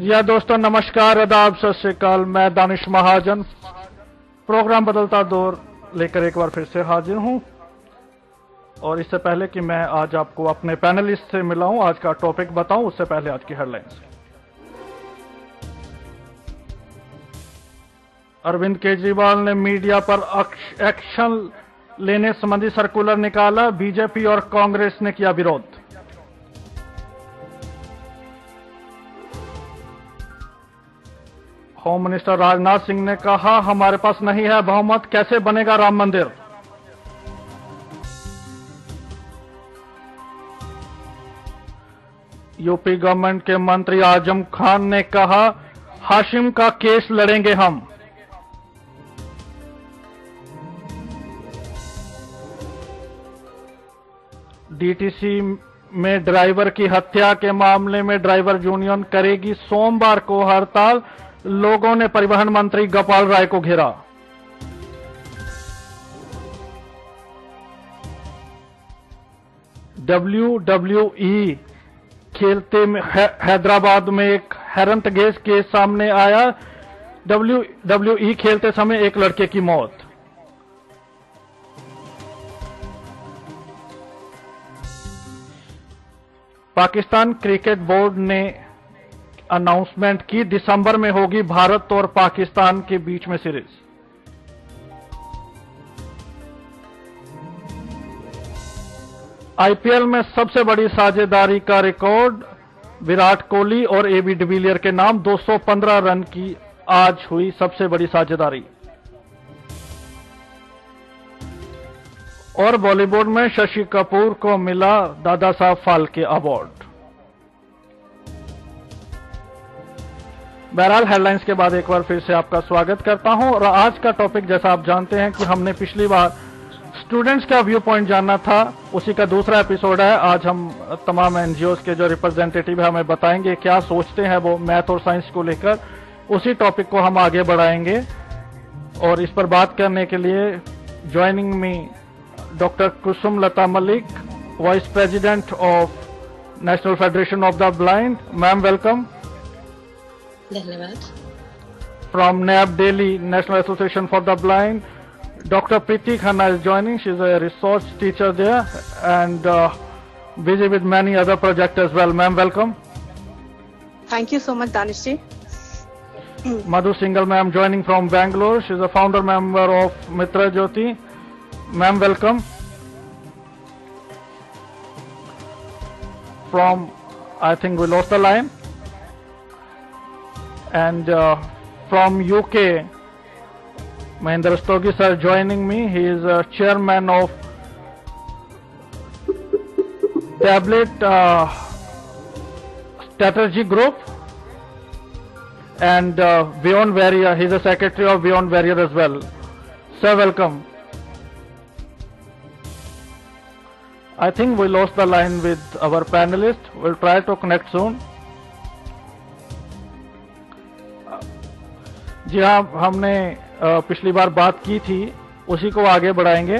या दोस्तों नमस्कार, आदाब, सत श्री अकाल। मैं दानिश महाजन प्रोग्राम बदलता दौर लेकर एक बार फिर से हाजिर हूं। और इससे पहले कि मैं आज आपको अपने पैनलिस्ट से मिलाऊं, आज का टॉपिक बताऊं, उससे पहले आज की हेडलाइंस। अरविंद केजरीवाल ने मीडिया पर एक्शन लेने संबंधी सर्कुलर निकाला, बीजेपी और कांग्रेस ने किया विरोध। होम मिनिस्टर राजनाथ सिंह ने कहा, हमारे पास नहीं है बहुमत, कैसे बनेगा राम मंदिर। यूपी गवर्नमेंट के मंत्री आजम खान ने कहा, हाशिम का केस लड़ेंगे हम। डीटीसी में ड्राइवर की हत्या के मामले में ड्राइवर यूनियन करेगी सोमवार को हड़ताल, लोगों ने परिवहन मंत्री गोपाल राय को घेरा। WWE खेलते में हैदराबाद में एक हैरतअंगेज केस सामने आया। WWE खेलते समय एक लड़के की मौत। पाकिस्तान क्रिकेट बोर्ड ने अनाउंसमेंट की, दिसंबर में होगी भारत और पाकिस्तान के बीच में सीरीज। आईपीएल में सबसे बड़ी साझेदारी का रिकॉर्ड विराट कोहली और एबी डिविलियर के नाम, 215 रन की आज हुई सबसे बड़ी साझेदारी। और बॉलीवुड में शशि कपूर को मिला दादा साहब फाल्के अवार्ड। बहरहाल हेडलाइंस के बाद एक बार फिर से आपका स्वागत करता हूं। और आज का टॉपिक, जैसा आप जानते हैं कि हमने पिछली बार स्टूडेंट्स का व्यू पॉइंट जानना था, उसी का दूसरा एपिसोड है। आज हम तमाम एनजीओज के जो रिप्रेजेंटेटिव है हमें बताएंगे क्या सोचते हैं वो मैथ और साइंस को लेकर। उसी टॉपिक को हम आगे बढ़ाएंगे और इस पर बात करने के लिए joining me doctor Kusum Lata Malik, vice president of national federation of the blind. Ma'am welcome. धन्यवाद। From NAB Delhi, National Association for the Blind, Dr. Preeti Khanna is joining. She's a resource teacher there and busy with many other projects as well. Ma'am, welcome. Thank you so much, Danish ji. Madhu Singhal ma'am joining from Bangalore. She's a founder member of Mitra Jyoti. Ma'am, welcome. From, I think we lost the line. And from UK, Mahendra Stogi sir joining me. He is a chairman of Tablet Strategy Group and Beyond Barrier. He is a secretary of Beyond Barrier as well. Sir, welcome. I think we lost the line with our panelist. We'll try to connect soon. जी हाँ, हमने पिछली बार बात की थी, उसी को आगे बढ़ाएंगे।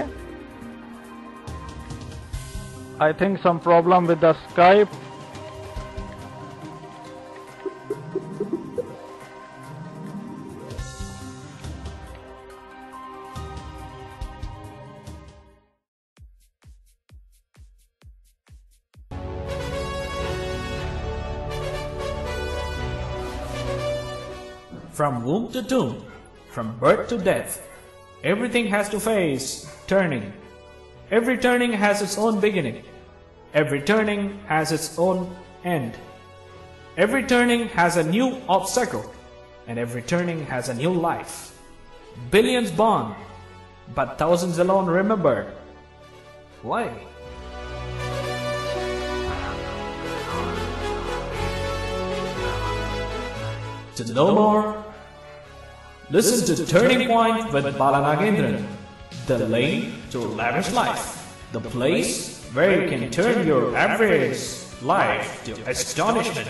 I think some problem with the Skype. From womb to tomb, from birth to death, everything has to face turning. Every turning has its own beginning. Every turning has its own end. Every turning has a new obstacle, and every turning has a new life. Billions born, but thousands alone remembered. Why? To know more, listen to Turning Point with Bala Nagendran, the lane to lavish life, the place where you can turn your average life to astonishment.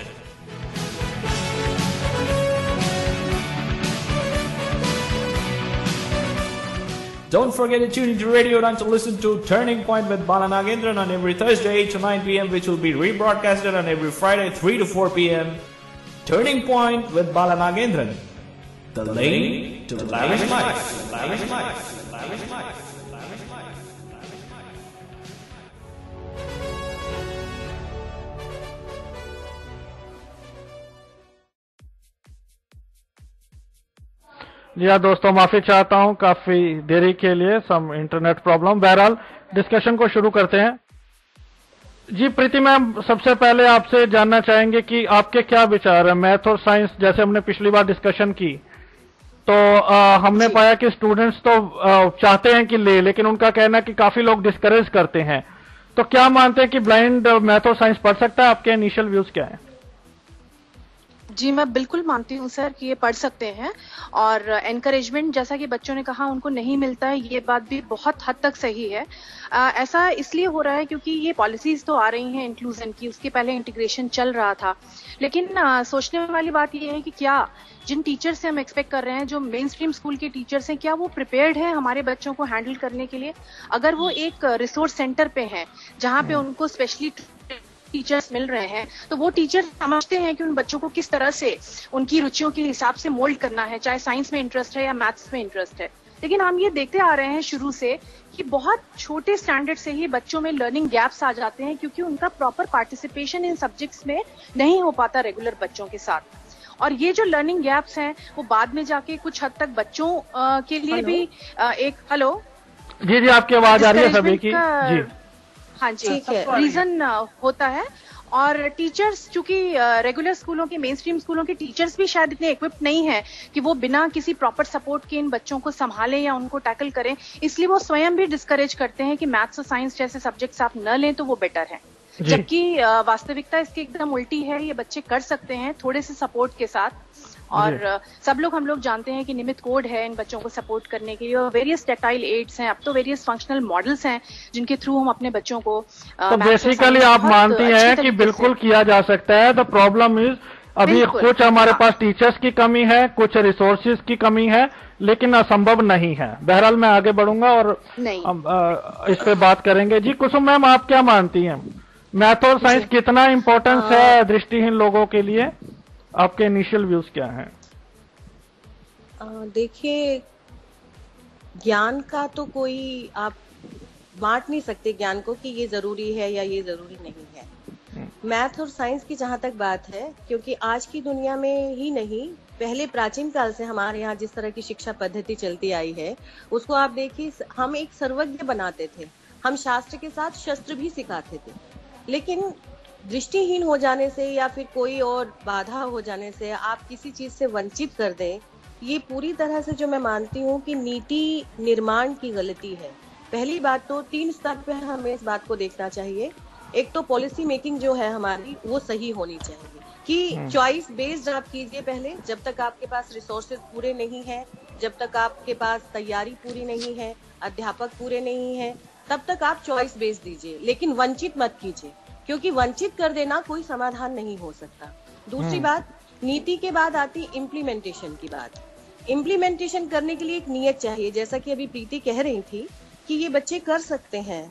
Don't forget to tune into Radio and to listen to Turning Point with Bala Nagendran on every Thursday 8 to 9 p.m. which will be rebroadcasted on every Friday 3 to 4 p.m. Turning Point with Bala Nagendran. The lane to lavish life. Lavish life. Lavish life. Lavish life. जी हाँ दोस्तों, माफी चाहता हूँ काफी देरी के लिए, सम internet problem. बहरहाल डिस्कशन को शुरू करते हैं। जी प्रीति मैम, सबसे पहले आपसे जानना चाहेंगे कि आपके क्या विचार है मैथ और साइंस, जैसे हमने पिछली बार डिस्कशन की तो हमने पाया कि स्टूडेंट्स तो चाहते हैं कि लेकिन उनका कहना है कि काफी लोग डिस्करेज करते हैं। तो क्या मानते हैं कि ब्लाइंड मैथ और साइंस पढ़ सकता है? आपके इनिशियल व्यूज क्या है? जी मैं बिल्कुल मानती हूँ सर कि ये पढ़ सकते हैं, और एनकरेजमेंट जैसा कि बच्चों ने कहा उनको नहीं मिलता है, ये बात भी बहुत हद तक सही है। ऐसा इसलिए हो रहा है क्योंकि ये पॉलिसीज तो आ रही हैं इंक्लूजन की, उसके पहले इंटीग्रेशन चल रहा था, लेकिन सोचने वाली बात ये है कि क्या जिन टीचर से हम एक्सपेक्ट कर रहे हैं, जो मेन स्ट्रीम स्कूल के टीचर्स हैं, क्या वो प्रिपेयर्ड है हमारे बच्चों को हैंडल करने के लिए? अगर वो एक रिसोर्स सेंटर पे है जहाँ पे उनको स्पेशली टीचर्स मिल रहे हैं, तो वो टीचर समझते हैं कि उन बच्चों को किस तरह से उनकी रुचियों के हिसाब से मोल्ड करना है, चाहे साइंस में इंटरेस्ट है या मैथ्स में इंटरेस्ट है। लेकिन हम ये देखते आ रहे हैं शुरू से कि बहुत छोटे स्टैंडर्ड से ही बच्चों में लर्निंग गैप्स आ जाते हैं, क्योंकि उनका प्रॉपर पार्टिसिपेशन इन सब्जेक्ट्स में नहीं हो पाता रेगुलर बच्चों के साथ। और ये जो लर्निंग गैप्स हैं वो बाद में जाके कुछ हद तक बच्चों के लिए भी एक जी आपकी आवाज आ रही है सभी की जी। हाँ जी, रीजन होता है। और टीचर्स चूंकि रेगुलर स्कूलों के, मेन स्ट्रीम स्कूलों के टीचर्स भी शायद इतने इक्विप्ड नहीं है कि वो बिना किसी प्रॉपर सपोर्ट के इन बच्चों को संभालें या उनको टैकल करें, इसलिए वो स्वयं भी डिस्करेज करते हैं कि मैथ्स और साइंस जैसे सब्जेक्ट्स आप न लें तो वो बेटर है। जबकि वास्तविकता इसकी एकदम उल्टी है, ये बच्चे कर सकते हैं थोड़े से सपोर्ट के साथ। और सब लोग, हम लोग जानते हैं कि निमित कोड है इन बच्चों को सपोर्ट करने के लिए, और वेरियस टेक्टाइल एड्स हैं, अब तो वेरियस फंक्शनल मॉडल्स हैं जिनके थ्रू हम अपने बच्चों को तो बेसिकली आप मानती हैं कि बिल्कुल किया जा सकता है। द प्रॉब्लम इज अभी कुछ हमारे पास टीचर्स की कमी है, कुछ रिसोर्सेज की कमी है, लेकिन असंभव नहीं है। बहरहाल मैं आगे बढ़ूंगा और इस पे बात करेंगे। जी कुसुम मैम, आप क्या मानती हैं, मैथ और साइंस कितना इम्पोर्टेंस है दृष्टिहीन लोगों के लिए? आपके इनिशियल व्यूज क्या हैं? देखिए, ज्ञान का तो कोई आप बांट नहीं सकते ज्ञान को कि ये जरूरी है या ये जरूरी नहीं है। मैथ और साइंस की जहां तक बात है, क्योंकि आज की दुनिया में ही नहीं, पहले प्राचीन काल से हमारे यहाँ जिस तरह की शिक्षा पद्धति चलती आई है उसको आप देखिए, हम एक सर्वज्ञ बनाते थे, हम शास्त्र के साथ शस्त्र भी सिखाते थे, लेकिन दृष्टिहीन हो जाने से या फिर कोई और बाधा हो जाने से आप किसी चीज से वंचित कर दें, ये पूरी तरह से जो मैं मानती हूँ कि नीति निर्माण की गलती है। पहली बात तो 3 स्तर पे हमें इस बात को देखना चाहिए। एक तो पॉलिसी मेकिंग जो है हमारी वो सही होनी चाहिए कि चॉइस बेस्ड आप कीजिए पहले। जब तक आपके पास रिसोर्सेज पूरे नहीं है, जब तक आपके पास तैयारी पूरी नहीं है, अध्यापक पूरे नहीं है, तब तक आप चॉइस बेस्ड दीजिए, लेकिन वंचित मत कीजिए, क्योंकि वंचित कर देना कोई समाधान नहीं हो सकता। दूसरी बात, नीति के बाद आती इम्प्लीमेंटेशन की बात। इम्प्लीमेंटेशन करने के लिए एक नियत चाहिए, जैसा कि अभी प्रीति कह रही थी कि ये बच्चे कर सकते हैं,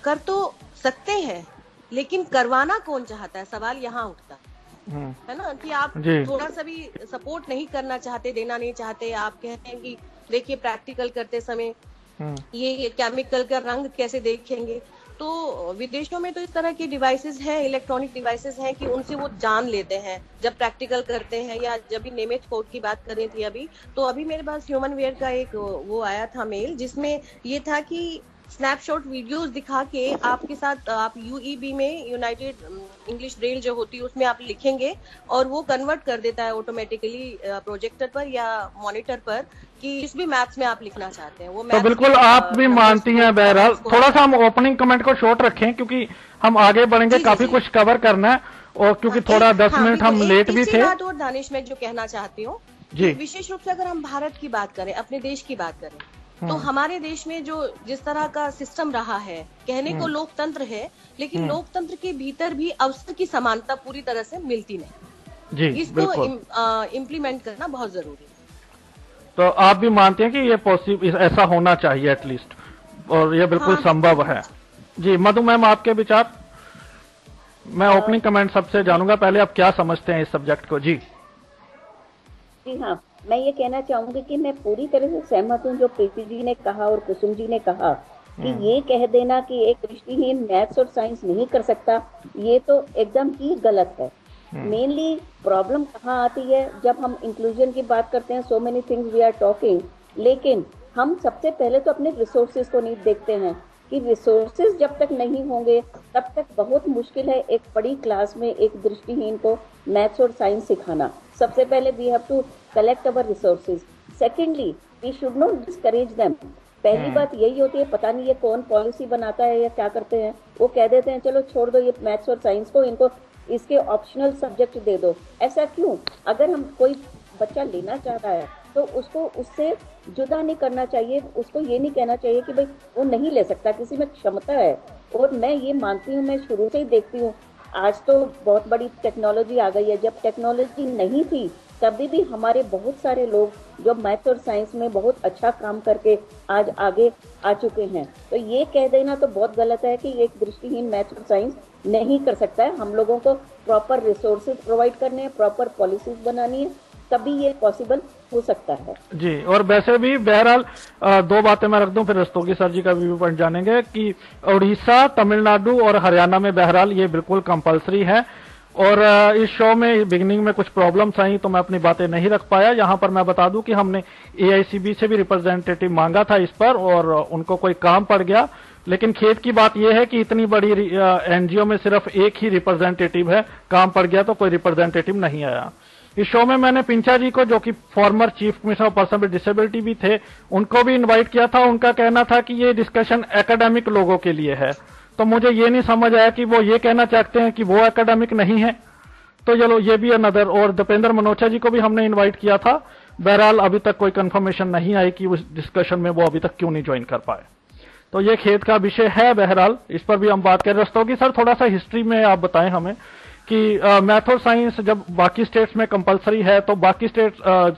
कर तो सकते हैं, लेकिन करवाना कौन चाहता है, सवाल यहाँ उठता है ना, कि आप थोड़ा सा भी सपोर्ट नहीं करना चाहते, देना नहीं चाहते। आप कहते हैं कि देखिए प्रैक्टिकल करते समय ये केमिकल का रंग कैसे देखेंगे, तो विदेशों में तो इस तरह की डिवाइसेस हैं, इलेक्ट्रॉनिक डिवाइसेस हैं कि उनसे वो जान लेते हैं जब प्रैक्टिकल करते हैं। या जब भी नेमेज कोड की बात कर रही थी अभी, तो अभी मेरे पास ह्यूमन वेयर का एक वो आया था मेल, जिसमें ये था कि स्नैपशॉट वीडियोस दिखा के आपके साथ आप यूईबी में, यूनाइटेड इंग्लिश ब्रेल जो होती है, उसमें आप लिखेंगे और वो कन्वर्ट कर देता है ऑटोमेटिकली प्रोजेक्टर पर या मॉनिटर पर कि जिस भी मैथ्स में आप लिखना चाहते हैं वो। तो बिल्कुल आप भी मानती हैं। बहरहाल थोड़ा सा हम ओपनिंग कमेंट को शॉर्ट रखें क्योंकि हम आगे बढ़ेंगे, काफी कुछ कवर करना है, और क्योंकि थोड़ा 10 मिनट हम लेट भी थे। और दानिश में जो कहना चाहती हूँ, विशेष रूप से अगर हम भारत की बात करें, अपने देश की बात करें, तो हमारे देश में जो जिस तरह का सिस्टम रहा है, कहने को लोकतंत्र है, लेकिन लोकतंत्र के भीतर भी अवसर की समानता पूरी तरह से मिलती नहीं। इसको इम्प्लीमेंट करना बहुत जरूरी है। तो आप भी मानते हैं कि ये पॉसिबल, ऐसा होना चाहिए एटलीस्ट, और ये बिल्कुल संभव है। जी मधु मैम, आपके विचार? मैं ओपनिंग कमेंट सबसे जानूंगा, पहले आप क्या समझते हैं इस सब्जेक्ट को? जी जी हाँ, मैं ये कहना चाहूंगी कि मैं पूरी तरह से सहमत हूँ जो प्रीति जी ने कहा और कुसुम जी ने कहा कि ये कह देना कि एक दृष्टिहीन मैथ्स और साइंस नहीं कर सकता, ये तो एकदम ही गलत है। मेनली प्रॉब्लम कहाँ आती है, जब हम इंक्लूजन की बात करते हैं, so many things we are talking, लेकिन हम सबसे पहले तो अपने रिसोर्सेज को नहीं देखते हैं कि रिसोर्सेज जब तक नहीं होंगे तब तक बहुत मुश्किल है एक बड़ी क्लास में एक दृष्टिहीन को मैथ्स और साइंस सिखाना। सबसे पहले we have to collect our resources. Secondly, we should not discourage them. पहली बात यही होती है, पता नहीं ये कौन पॉलिसी बनाता है या क्या करते हैं, वो कह देते हैं चलो छोड़ दो ये मैथ्स और साइंस को, इनको इसके ऑप्शनल सब्जेक्ट दे दो। ऐसा क्यों? अगर हम कोई बच्चा लेना चाह रहा है तो उसको उससे जुदा नहीं करना चाहिए, उसको ये नहीं कहना चाहिए कि भाई वो नहीं ले सकता, किसी में क्षमता है। और मैं ये मानती हूँ, मैं शुरू से ही देखती हूँ, आज तो बहुत बड़ी टेक्नोलॉजी आ गई है, जब टेक्नोलॉजी नहीं थी तभी भी हमारे बहुत सारे लोग जो मैथ्स और साइंस में बहुत अच्छा काम करके आज आगे आ चुके हैं। तो ये कह देना तो बहुत गलत है कि एक दृष्टिहीन मैथ्स और साइंस नहीं कर सकता है। हम लोगों को प्रॉपर रिसोर्सेज प्रोवाइड करने हैं, प्रॉपर पॉलिसीज बनानी है, तभी ये पॉसिबल हो सकता है। जी, और वैसे भी बहरहाल दो बातें मैं रख दूं, फिर रस्तोगी सर जी का व्यू पॉइंट जानेंगे कि उड़ीसा, तमिलनाडु और हरियाणा में बहरहाल ये बिल्कुल कंपलसरी है। और इस शो में बिगनिंग में कुछ प्रॉब्लम्स आई तो मैं अपनी बातें नहीं रख पाया। यहाँ पर मैं बता दूं कि हमने एआईसीबी से भी रिप्रेजेंटेटिव मांगा था इस पर और उनको कोई काम पड़ गया। लेकिन खेद की बात यह है कि इतनी बड़ी एनजीओ में सिर्फ एक ही रिप्रेजेंटेटिव है, काम पड़ गया तो कोई रिप्रेजेंटेटिव नहीं आया। इस शो में मैंने पिंचा जी को, जो कि former chief commissioner of person with disability भी थे, उनको भी इनवाइट किया था। उनका कहना था कि ये डिस्कशन एकेडमिक लोगों के लिए है। तो मुझे ये नहीं समझ आया कि वो ये कहना चाहते हैं कि वो एकेडमिक नहीं है। तो चलो ये भी अनदर। और दीपेंद्र मनोचा जी को भी हमने इनवाइट किया था। बहरहाल अभी तक कोई कंफर्मेशन नहीं आई कि उस डिस्कशन में वो अभी तक क्यों नहीं ज्वाइन कर पाए। तो ये खेद का विषय है। बहरहाल इस पर भी हम बात कर रस्तोगी सर, थोड़ा सा हिस्ट्री में आप बताएं हमें कि मैथ और साइंस जब बाकी स्टेट्स में कंपलसरी है तो बाकी स्टेट्स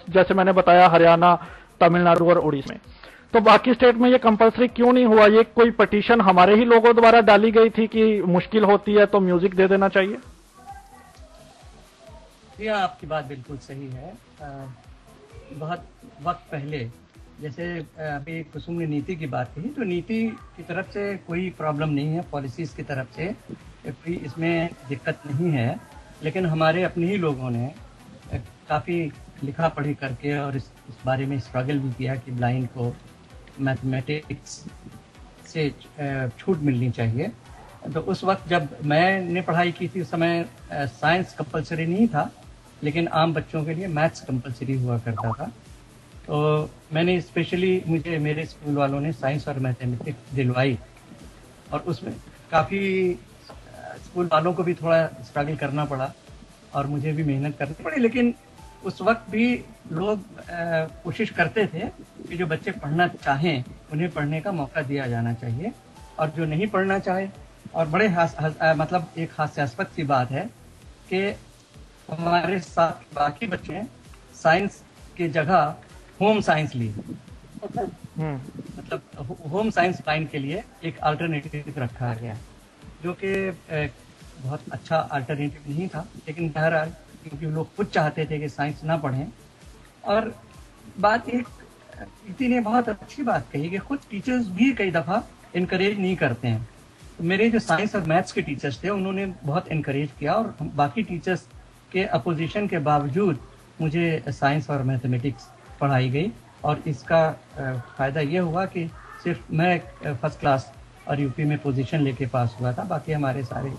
जैसे मैंने बताया हरियाणा, तमिलनाडु और उड़ीसा में, तो बाकी स्टेट में ये कंपलसरी क्यों नहीं हुआ? ये कोई पिटीशन हमारे ही लोगों द्वारा डाली गई थी कि मुश्किल होती है तो म्यूजिक दे देना चाहिए? ये आपकी बात बिल्कुल सही है। बहुत वक्त पहले, जैसे अभी कुसुम ने नीति की बात कही, तो नीति की तरफ से कोई प्रॉब्लम नहीं है, पॉलिसीज की तरफ से कोई इसमें दिक्कत नहीं है। लेकिन हमारे अपने ही लोगों ने काफ़ी लिखा पढ़ी करके और इस बारे में स्ट्रगल भी किया कि ब्लाइंड को मैथमेटिक्स से छूट मिलनी चाहिए। तो उस वक्त जब मैंने पढ़ाई की थी उस समय साइंस कंपलसरी नहीं था, लेकिन आम बच्चों के लिए मैथ्स कंपलसरी हुआ करता था। तो मैंने स्पेशली, मुझे मेरे स्कूल वालों ने साइंस और मैथमेटिक्स दिलवाई और उसमें काफ़ी स्कूल वालों को भी थोड़ा स्ट्रगल करना पड़ा और मुझे भी मेहनत करनी पड़ी। लेकिन उस वक्त भी लोग कोशिश करते थे कि जो बच्चे पढ़ना चाहें उन्हें पढ़ने का मौका दिया जाना चाहिए, और जो नहीं पढ़ना चाहे, और बड़े मतलब एक हास्यास्पद सी बात है कि हमारे साथ बाकी बच्चे साइंस की जगह होम साइंस ली। मतलब होम साइंस लाइन के लिए एक अल्टरनेटिव रखा गया, जो कि बहुत अच्छा अल्टरनेटिव नहीं था, लेकिन बहरहाल क्योंकि लोग खुद चाहते थे कि साइंस ना पढ़ें। और बात एक प्रीति ने बहुत अच्छी बात कही कि खुद टीचर्स भी कई दफ़ा इनकरेज नहीं करते हैं। तो मेरे जो साइंस और मैथ्स के टीचर्स थे उन्होंने बहुत इनकरेज किया, और बाकी टीचर्स के अपोजिशन के बावजूद मुझे साइंस और मैथमेटिक्स पढ़ाई गई। और इसका फ़ायदा ये हुआ कि सिर्फ मैं फर्स्ट क्लास और यूपी में पोजीशन लेके पास हुआ था, बाकी हमारे सारे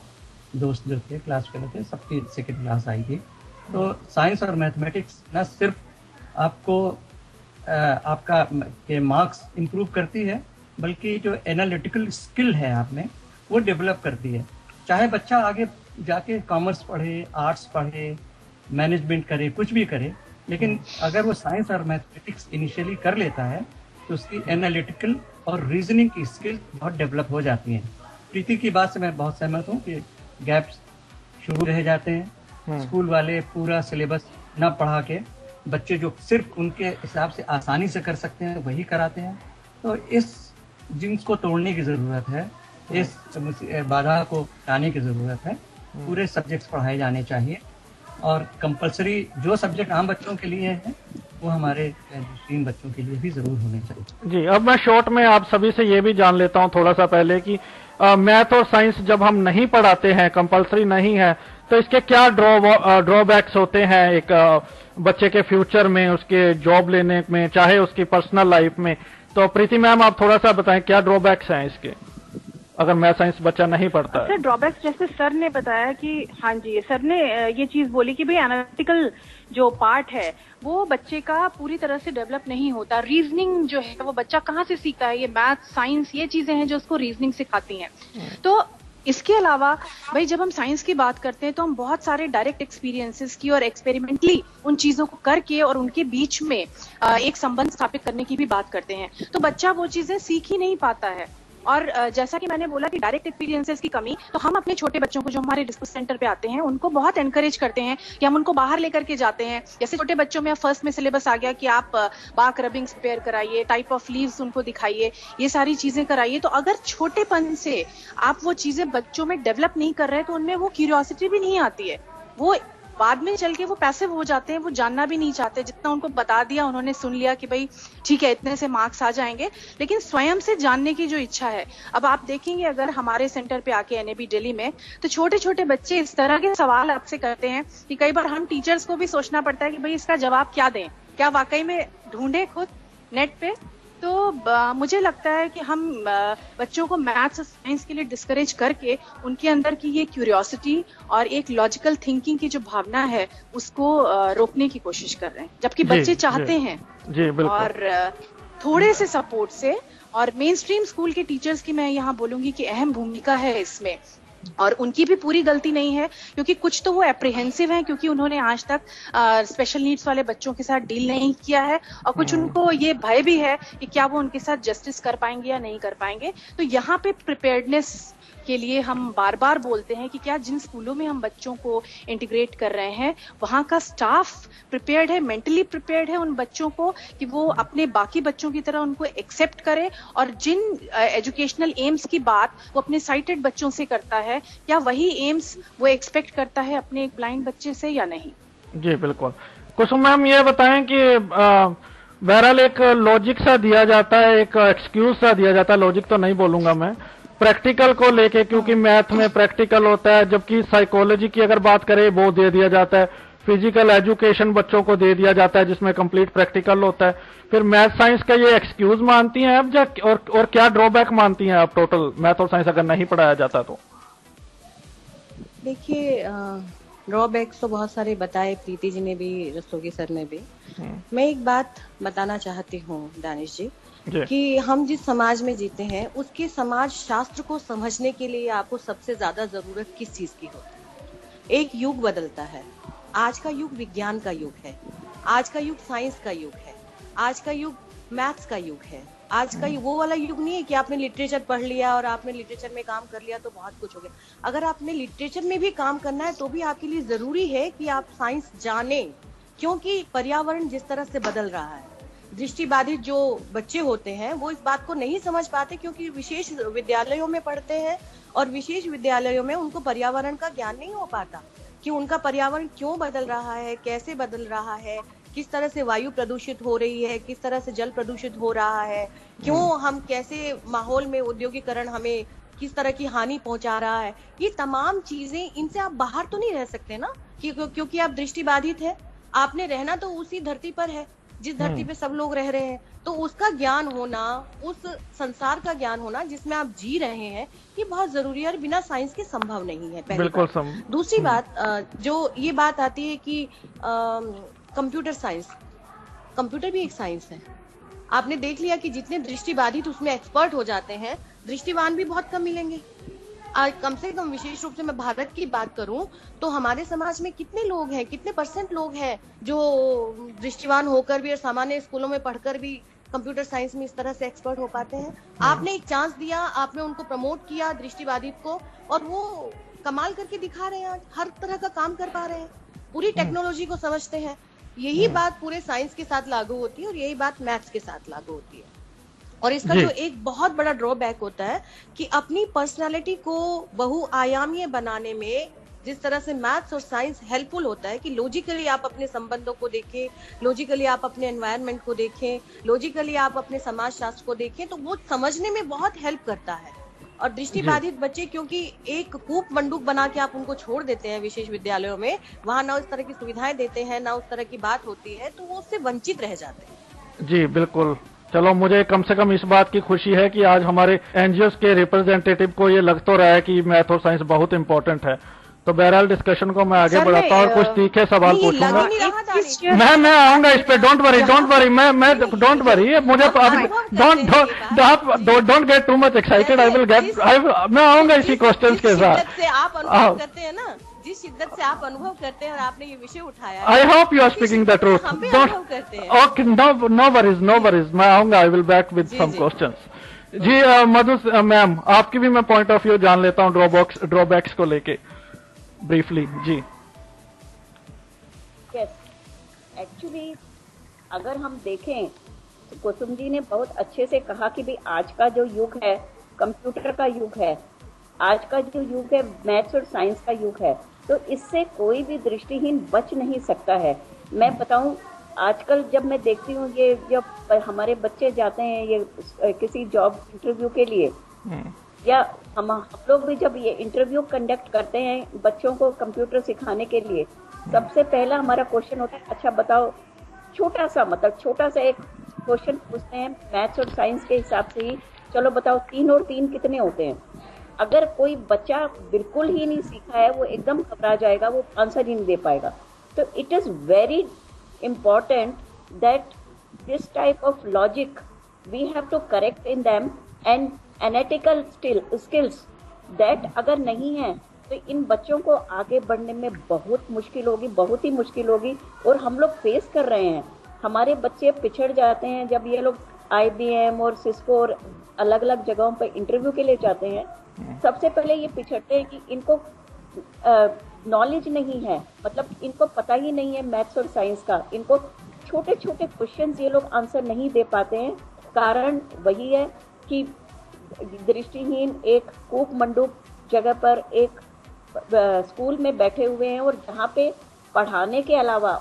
दोस्त जो थे, क्लास फेलो थे, सबकी सेकेंड क्लास आई थी। तो साइंस और मैथमेटिक्स न सिर्फ आपको आपका के मार्क्स इम्प्रूव करती है, बल्कि जो एनालिटिकल स्किल है आप में वो डेवलप करती है। चाहे बच्चा आगे जाके कॉमर्स पढ़े, आर्ट्स पढ़े, मैनेजमेंट करे, कुछ भी करे, लेकिन अगर वो साइंस और मैथमेटिक्स इनिशियली कर लेता है तो उसकी एनालिटिकल और रीजनिंग की स्किल बहुत डेवलप हो जाती हैं। प्रीति की बात से मैं बहुत सहमत हूँ कि गैप्स शुरू रह जाते हैं। स्कूल वाले पूरा सिलेबस ना पढ़ा के बच्चे जो सिर्फ उनके हिसाब से आसानी से कर सकते हैं वही कराते हैं। तो इस जिन्स को तोड़ने की ज़रूरत है, इस बाधा को हटाने की ज़रूरत है। पूरे सब्जेक्ट्स पढ़ाए जाने चाहिए और कंपलसरी जो सब्जेक्ट आम बच्चों के लिए है वो हमारे दृष्टिहीन बच्चों के लिए भी जरूर होने चाहिए। जी, अब मैं शॉर्ट में आप सभी से ये भी जान लेता हूँ थोड़ा सा पहले कि मैथ और साइंस जब हम नहीं पढ़ाते हैं, कंपलसरी नहीं है, तो इसके क्या ड्रॉबैक्स होते हैं एक बच्चे के फ्यूचर में, उसके जॉब लेने में, चाहे उसकी पर्सनल लाइफ में। तो प्रीति मैम आप थोड़ा सा बताएं क्या ड्रॉबैक्स हैं इसके, अगर मैथ साइंस बच्चा नहीं पढ़ता है। सर ड्रॉबैक्स जैसे सर ने बताया कि हाँ जी, सर ने ये चीज बोली कि भाई एनालिटिकल जो पार्ट है वो बच्चे का पूरी तरह से डेवलप नहीं होता। रीजनिंग जो है वो बच्चा कहाँ से सीखता है, ये मैथ साइंस ये चीजें हैं जो उसको रीजनिंग सिखाती हैं। तो इसके अलावा भाई जब हम साइंस की बात करते हैं तो हम बहुत सारे डायरेक्ट एक्सपीरियंसेस की और एक्सपेरिमेंटली उन चीजों को करके और उनके बीच में एक संबंध स्थापित करने की भी बात करते हैं। तो बच्चा वो चीजें सीख ही नहीं पाता है। और जैसा कि मैंने बोला कि डायरेक्ट एक्सपीरियंसेस की कमी, तो हम अपने छोटे बच्चों को जो हमारे डिस्कस सेंटर पे आते हैं उनको बहुत एनकरेज करते हैं कि हम उनको बाहर लेकर के जाते हैं। जैसे छोटे बच्चों में फर्स्ट में सिलेबस आ गया कि आप बार्क रबिंग्स प्रिपेयर कराइए, टाइप ऑफ लीव्स उनको दिखाइए, ये सारी चीजें कराइए। तो अगर छोटेपन से आप वो चीजें बच्चों में डेवलप नहीं कर रहे हैं तो उनमें वो क्यूरियोसिटी भी नहीं आती है। वो बाद में चल के वो पैसिव हो जाते हैं, वो जानना भी नहीं चाहते। जितना उनको बता दिया, उन्होंने सुन लिया कि भाई ठीक है इतने से मार्क्स आ जाएंगे, लेकिन स्वयं से जानने की जो इच्छा है। अब आप देखेंगे अगर हमारे सेंटर पे आके एनएबी दिल्ली में, तो छोटे छोटे बच्चे इस तरह के सवाल आपसे करते हैं कि कई बार हम टीचर्स को भी सोचना पड़ता है कि भाई इसका जवाब क्या दें, क्या वाकई में ढूंढे खुद नेट पे। तो मुझे लगता है कि हम बच्चों को मैथ्स और साइंस के लिए डिस्करेज करके उनके अंदर की ये क्यूरियोसिटी और एक लॉजिकल थिंकिंग की जो भावना है उसको रोकने की कोशिश कर रहे हैं, जबकि बच्चे चाहते हैं। जी बिल्कुल। और थोड़े से सपोर्ट से, और मेन स्ट्रीम स्कूल के टीचर्स की मैं यहाँ बोलूंगी कि अहम भूमिका है इसमें, और उनकी भी पूरी गलती नहीं है, क्योंकि कुछ तो वो एप्रीहेंसिव हैं क्योंकि उन्होंने आज तक स्पेशल नीड्स वाले बच्चों के साथ डील नहीं किया है, और कुछ उनको ये भय भी है कि क्या वो उनके साथ जस्टिस कर पाएंगे या नहीं कर पाएंगे। तो यहाँ पे प्रिपेयर्डनेस के लिए हम बार बार बोलते हैं कि क्या जिन स्कूलों में हम बच्चों को इंटीग्रेट कर रहे हैं वहाँ का स्टाफ प्रिपेयर्ड है, मेंटली प्रिपेयर्ड है उन बच्चों को कि वो अपने बाकी बच्चों की तरह उनको एक्सेप्ट करे, और जिन एजुकेशनल एम्स की बात वो अपने साइटेड बच्चों से करता है, क्या वही एम्स वो एक्सपेक्ट करता है अपने एक ब्लाइंड बच्चे से या नहीं। जी बिल्कुल। कुसुम मैम ये बताएं कि बहरहाल एक लॉजिक सा दिया जाता है, एक एक्सक्यूज सा दिया जाता है, लॉजिक तो नहीं बोलूंगा मैं, प्रैक्टिकल को लेके, क्योंकि मैथ में प्रैक्टिकल होता है, जबकि साइकोलॉजी की अगर बात करें वो दे दिया जाता है, फिजिकल एजुकेशन बच्चों को दे दिया जाता है जिसमें कंप्लीट प्रैक्टिकल होता है। फिर मैथ साइंस का ये एक्सक्यूज मानती हैं आप, और क्या ड्रॉबैक मानती हैं आप टोटल मैथ और साइंस अगर नहीं पढ़ाया जाता तो? देखिए ड्रॉबैक्स तो बहुत सारे बताए प्रीति जी ने भी, रस्तोगी सर ने भी। मैं एक बात बताना चाहती हूँ दानिश जी कि हम जिस समाज में जीते हैं उसके समाज शास्त्र को समझने के लिए आपको सबसे ज्यादा जरूरत किस चीज की होती है? एक युग बदलता है। आज का युग विज्ञान का युग है, आज का युग साइंस का युग है, आज का युग मैथ्स का युग है। आज का वो वाला युग नहीं है कि आपने लिटरेचर पढ़ लिया और आपने लिटरेचर में काम कर लिया तो बहुत कुछ हो गया। अगर आपने लिटरेचर में भी काम करना है तो भी आपके लिए जरूरी है कि आप साइंस जाने, क्योंकि पर्यावरण जिस तरह से बदल रहा है। दृष्टिबाधित जो बच्चे होते हैं वो इस बात को नहीं समझ पाते क्योंकि विशेष विद्यालयों में पढ़ते हैं, और विशेष विद्यालयों में उनको पर्यावरण का ज्ञान नहीं हो पाता कि उनका पर्यावरण क्यों बदल रहा है, कैसे बदल रहा है, किस तरह से वायु प्रदूषित हो रही है, किस तरह से जल प्रदूषित हो रहा है, क्यों हम कैसे माहौल में औद्योगिकरण हमें किस तरह की हानि पहुंचा रहा है। ये तमाम चीजें, इनसे आप बाहर तो नहीं रह सकते ना, क्योंकि आप दृष्टिबाधित है। आपने रहना तो उसी धरती पर है जिस धरती पे सब लोग रह रहे हैं, तो उसका ज्ञान होना, उस संसार का ज्ञान होना जिसमें आप जी रहे हैं, ये बहुत जरूरी है और बिना साइंस के संभव नहीं है। बिल्कुल दूसरी बात जो ये बात आती है कि कंप्यूटर साइंस, कंप्यूटर भी एक साइंस है। आपने देख लिया कि जितने दृष्टिबाधित उसमें एक्सपर्ट हो जाते हैं, दृष्टिवान भी बहुत कम मिलेंगे। कम से कम विशेष रूप से मैं भारत की बात करूं तो हमारे समाज में कितने लोग हैं, कितने % लोग हैं जो दृष्टिवान होकर भी और सामान्य स्कूलों में पढ़कर भी कंप्यूटर साइंस में इस तरह से एक्सपर्ट हो पाते हैं। आपने एक चांस दिया, आपने उनको प्रमोट किया दृष्टिबाधित को, और वो कमाल करके दिखा रहे हैं, आज हर तरह का काम कर पा रहे हैं, पूरी टेक्नोलॉजी को समझते हैं। यही बात पूरे साइंस के साथ लागू होती है और यही बात मैथ्स के साथ लागू होती है। और इसका जो एक बहुत बड़ा ड्रॉबैक होता है कि अपनी पर्सनालिटी को बहुआयामीय बनाने में जिस तरह से मैथ्स और साइंस हेल्पफुल होता है कि लॉजिकली आप अपने संबंधों को देखें, लॉजिकली आप अपने एनवायरनमेंट को देखें, लॉजिकली आप अपने समाज शास्त्र को देखें, तो वो समझने में बहुत हेल्प करता है। और दृष्टिबाधित बच्चे, क्योंकि एक कूप मंडूक बना के आप उनको छोड़ देते हैं विशेष विद्यालयों में, वहां ना उस तरह की सुविधाएं देते हैं, ना उस तरह की बात होती है, तो वो उससे वंचित रह जाते हैं। जी बिल्कुल। चलो, मुझे कम से कम इस बात की खुशी है कि आज हमारे एनजीओ के रिप्रेजेंटेटिव को ये लग तो रहा है कि मैथ और साइंस बहुत इंपॉर्टेंट है। तो बहरहाल डिस्कशन को मैं आगे बढ़ाता हूँ और कुछ तीखे सवाल पूछूंगा। मैं आऊंगा इस पे, डोंट वरी मैं डोंट वरी, मुझे don't get too much excited, मैं आऊंगा इसी क्वेश्चंस के साथ। आप अनुभव करते हैं ना, जिस शिद्दत से आप अनुभव करते हैं और आपने ये विषय उठाया, I hope you are speaking the truth. Okay, no worries, मैं आऊंगा, I will back with some questions. जी मधु मैम, आपकी भी मैं पॉइंट ऑफ व्यू जान लेता हूँ ड्रॉबैक्स को लेके ब्रीफली। जी यस, एक्चुअली अगर हम देखें तो कुसुम जी ने बहुत अच्छे से कहा कि भाई आज का जो युग है कंप्यूटर का युग है, आज का जो युग है मैथ्स और साइंस का युग है, तो इससे कोई भी दृष्टिहीन बच नहीं सकता है। मैं बताऊं, आजकल जब मैं देखती हूँ ये जब हमारे बच्चे जाते हैं ये किसी जॉब इंटरव्यू के लिए, या हम लोग भी जब ये इंटरव्यू कंडक्ट करते हैं बच्चों को कंप्यूटर सिखाने के लिए, सबसे पहला हमारा क्वेश्चन होता है, अच्छा बताओ, छोटा सा एक क्वेश्चन पूछते हैं मैथ्स और साइंस के हिसाब से ही, चलो बताओ 3 और 3 कितने होते हैं। अगर कोई बच्चा बिल्कुल ही नहीं सीखा है, वो एकदम घबरा जाएगा, वो आंसर ही नहीं दे पाएगा। तो it is very important that this type of logic we have to correct in them and analytical skills that अगर नहीं है तो इन बच्चों को आगे बढ़ने में बहुत ही मुश्किल होगी। और हम लोग फेस कर रहे हैं, हमारे बच्चे पिछड़ जाते हैं जब ये लोग IBM और सिस्को और अलग अलग जगहों पर इंटरव्यू के लिए जाते हैं। सबसे पहले ये पिछड़ते हैं कि इनको नॉलेज नहीं है, मतलब इनको पता ही नहीं है मैथ्स और साइंस का, इनको छोटे छोटे क्वेश्चंस ये लोग आंसर नहीं दे पाते हैं। कारण वही है कि दृष्टिहीन एक कूप मंडूक जगह पर एक स्कूल में बैठे हुए हैं, और जहाँ पे पढ़ाने के अलावा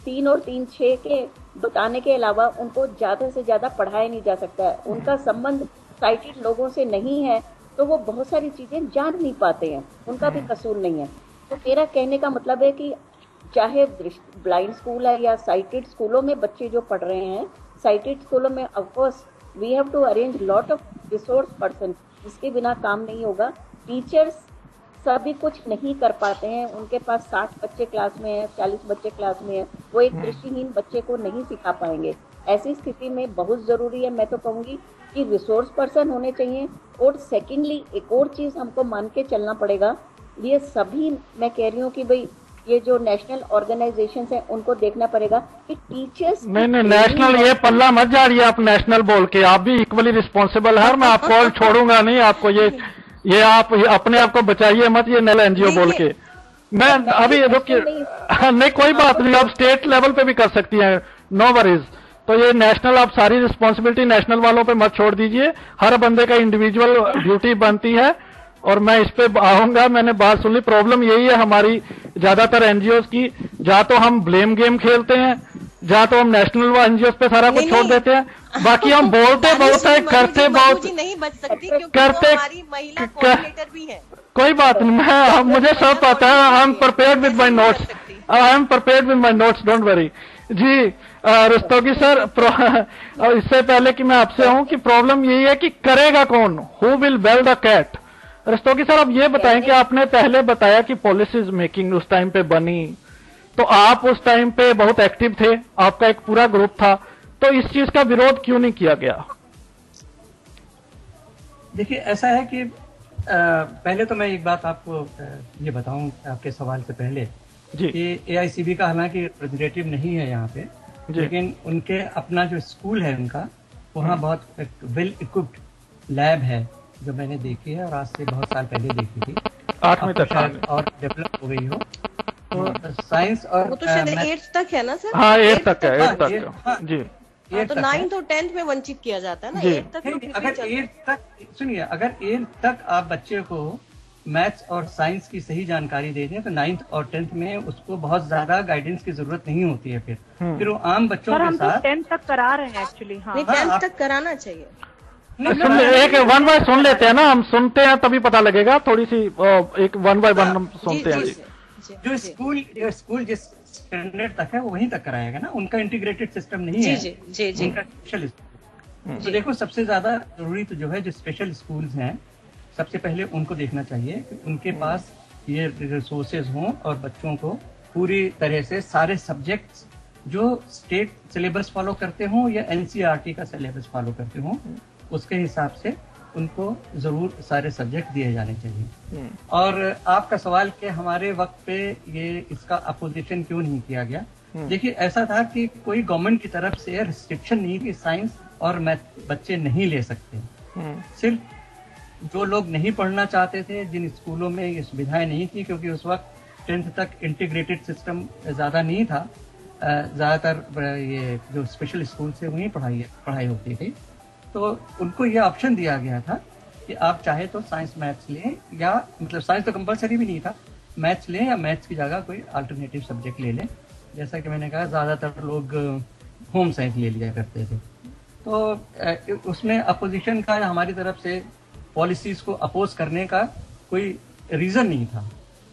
3 और 3 6 के बताने के अलावा उनको ज्यादा से ज्यादा पढ़ाया नहीं जा सकता है। उनका संबंध साइटेड लोगों से नहीं है, तो वो बहुत सारी चीजें जान नहीं पाते हैं, उनका भी कसूर नहीं है। तो मेरा कहने का मतलब है कि चाहे ब्लाइंड स्कूल है या साइटेड स्कूलों में बच्चे जो पढ़ रहे हैं, साइटेड स्कूलों में of course we have to arrange lot of resource person, जिसके बिना काम नहीं होगा। टीचर्स सभी कुछ नहीं कर पाते हैं, उनके पास 60 बच्चे क्लास में है, 40 बच्चे क्लास में है, वो एक दृष्टिहीन बच्चे को नहीं सिखा पाएंगे। ऐसी स्थिति में बहुत जरूरी है, मैं तो कहूँगी कि रिसोर्स पर्सन होने चाहिए। और सेकेंडली एक और चीज हमको मान के चलना पड़ेगा, ये सभी मैं कह रही हूँ कि भाई ये जो नेशनल ऑर्गेनाइजेशन है उनको देखना पड़ेगा कि टीचर्स नहीं नेशनल, ये पल्ला मत जा रही है आप नेशनल बोल के, आप भी इक्वली रिस्पॉन्सिबल है। मैं आपको कॉल छोड़ूंगा नहीं आपको, ये आप अपने आप को बचाइए मत ये नल एनजीओ बोल के। मैं अभी रुकिए, नहीं कोई बात नहीं, आप स्टेट लेवल पे भी कर सकती हैं, नो वरीज। तो ये नेशनल, आप सारी रिस्पॉन्सिबिलिटी नेशनल वालों पे मत छोड़ दीजिए, हर बंदे का इंडिविजुअल ड्यूटी बनती है। और मैं इस पे आऊंगा, मैंने बात सुन ली। प्रॉब्लम यही है हमारी ज्यादातर एनजीओ की, या तो हम ब्लेम गेम खेलते हैं, या तो हम नेशनल एनजीओ पे सारा कुछ छोड़ देते हैं। बाकी हम बोलते बहुत है, करते बहुत नहीं बच सकती, करते हमारी महिला कोऑर्डिनेटर भी है। कोई बात नहीं, मैं मुझे सब पता है, I am prepared with my notes, I am prepared with my notes, don't worry. जी रस्तोगी सर, इससे पहले कि मैं आपसे हूं कि प्रॉब्लम यही है कि करेगा कौन, who will bell the cat. Rastogi sir, अब ये बताएं कि आपने पहले बताया कि पॉलिसीज मेकिंग उस टाइम पे बनी, तो आप उस टाइम पे बहुत एक्टिव थे, आपका एक पूरा ग्रुप था, तो इस चीज का विरोध क्यों नहीं किया गया? देखिए ऐसा है कि पहले तो मैं एक बात आपको ये बताऊं आपके सवाल से पहले कि AICB का हालांकि रिप्रेजेंटेटिव नहीं है यहाँ पे, लेकिन उनके अपना जो स्कूल है उनका, वहाँ बहुत वेल इक्विप्ड लैब है जो मैंने देखी है, और आज से बहुत साल पहले देखी थी, 8वीं तक और डेवलप हो गई हो। तो साइंस और वो तो शायद 8th तक है ना सर? हाँ 8th तक है, 8th तक जी। तो 9th और 10th में वंचित किया जाता है ना, 8th तक। अगर 8th तक सुनिए, अगर 8th तक आप बच्चे को मैथ्स और साइंस की सही जानकारी दे दें तो 9th और 10th में उसको बहुत ज्यादा गाइडेंस की जरूरत नहीं होती है। फिर वो आम बच्चों के साथ 10th तक करा रहे हैं एक्चुअली। हाँ, नहीं, 10th तक कराना चाहिए। एक वन बाय सुन लेते हैं ना, हम सुनते हैं तभी पता लगेगा। थोड़ी सी एक वन बाय वन हम सुनते हैं। जो स्कूल जिस स्टैंडर्ड तक है वो वहीं तक कराएगा ना, उनका इंटीग्रेटेड सिस्टम नहीं है। जी। उनका स्पेशल स्कूल। तो देखो, सबसे ज्यादा जरूरी तो जो है जो स्पेशल स्कूल्स हैं, सबसे पहले उनको देखना चाहिए कि उनके पास ये रिसोर्सेज हों और बच्चों को पूरी तरह से सारे सब्जेक्ट्स जो स्टेट सिलेबस फॉलो करते हों या एनसीईआरटी का सिलेबस फॉलो करते हों, उसके हिसाब से उनको जरूर सारे सब्जेक्ट दिए जाने चाहिए। और आपका सवाल कि हमारे वक्त पे ये इसका अपोजिशन क्यों नहीं किया गया, देखिए ऐसा था कि कोई गवर्नमेंट की तरफ से रिस्ट्रिक्शन नहीं थी, साइंस और मैथ बच्चे नहीं ले सकते। सिर्फ जो लोग नहीं पढ़ना चाहते थे, जिन स्कूलों में ये सुविधाएं नहीं थी, क्योंकि उस वक्त 10th तक इंटीग्रेटेड सिस्टम ज्यादा नहीं था, ज्यादातर ये जो स्पेशल स्कूल से वहीं पढ़ाई होती थी, तो उनको ये ऑप्शन दिया गया था कि आप चाहे तो साइंस मैथ्स लें, या मतलब साइंस तो कंपलसरी भी नहीं था, मैथ्स लें या मैथ्स की जगह कोई अल्टरनेटिव सब्जेक्ट ले लें। जैसा कि मैंने कहा, ज्यादातर लोग होम साइंस ले लिया करते थे। तो उसमें अपोजिशन का हमारी तरफ से पॉलिसीज को अपोज करने का कोई रीजन नहीं था,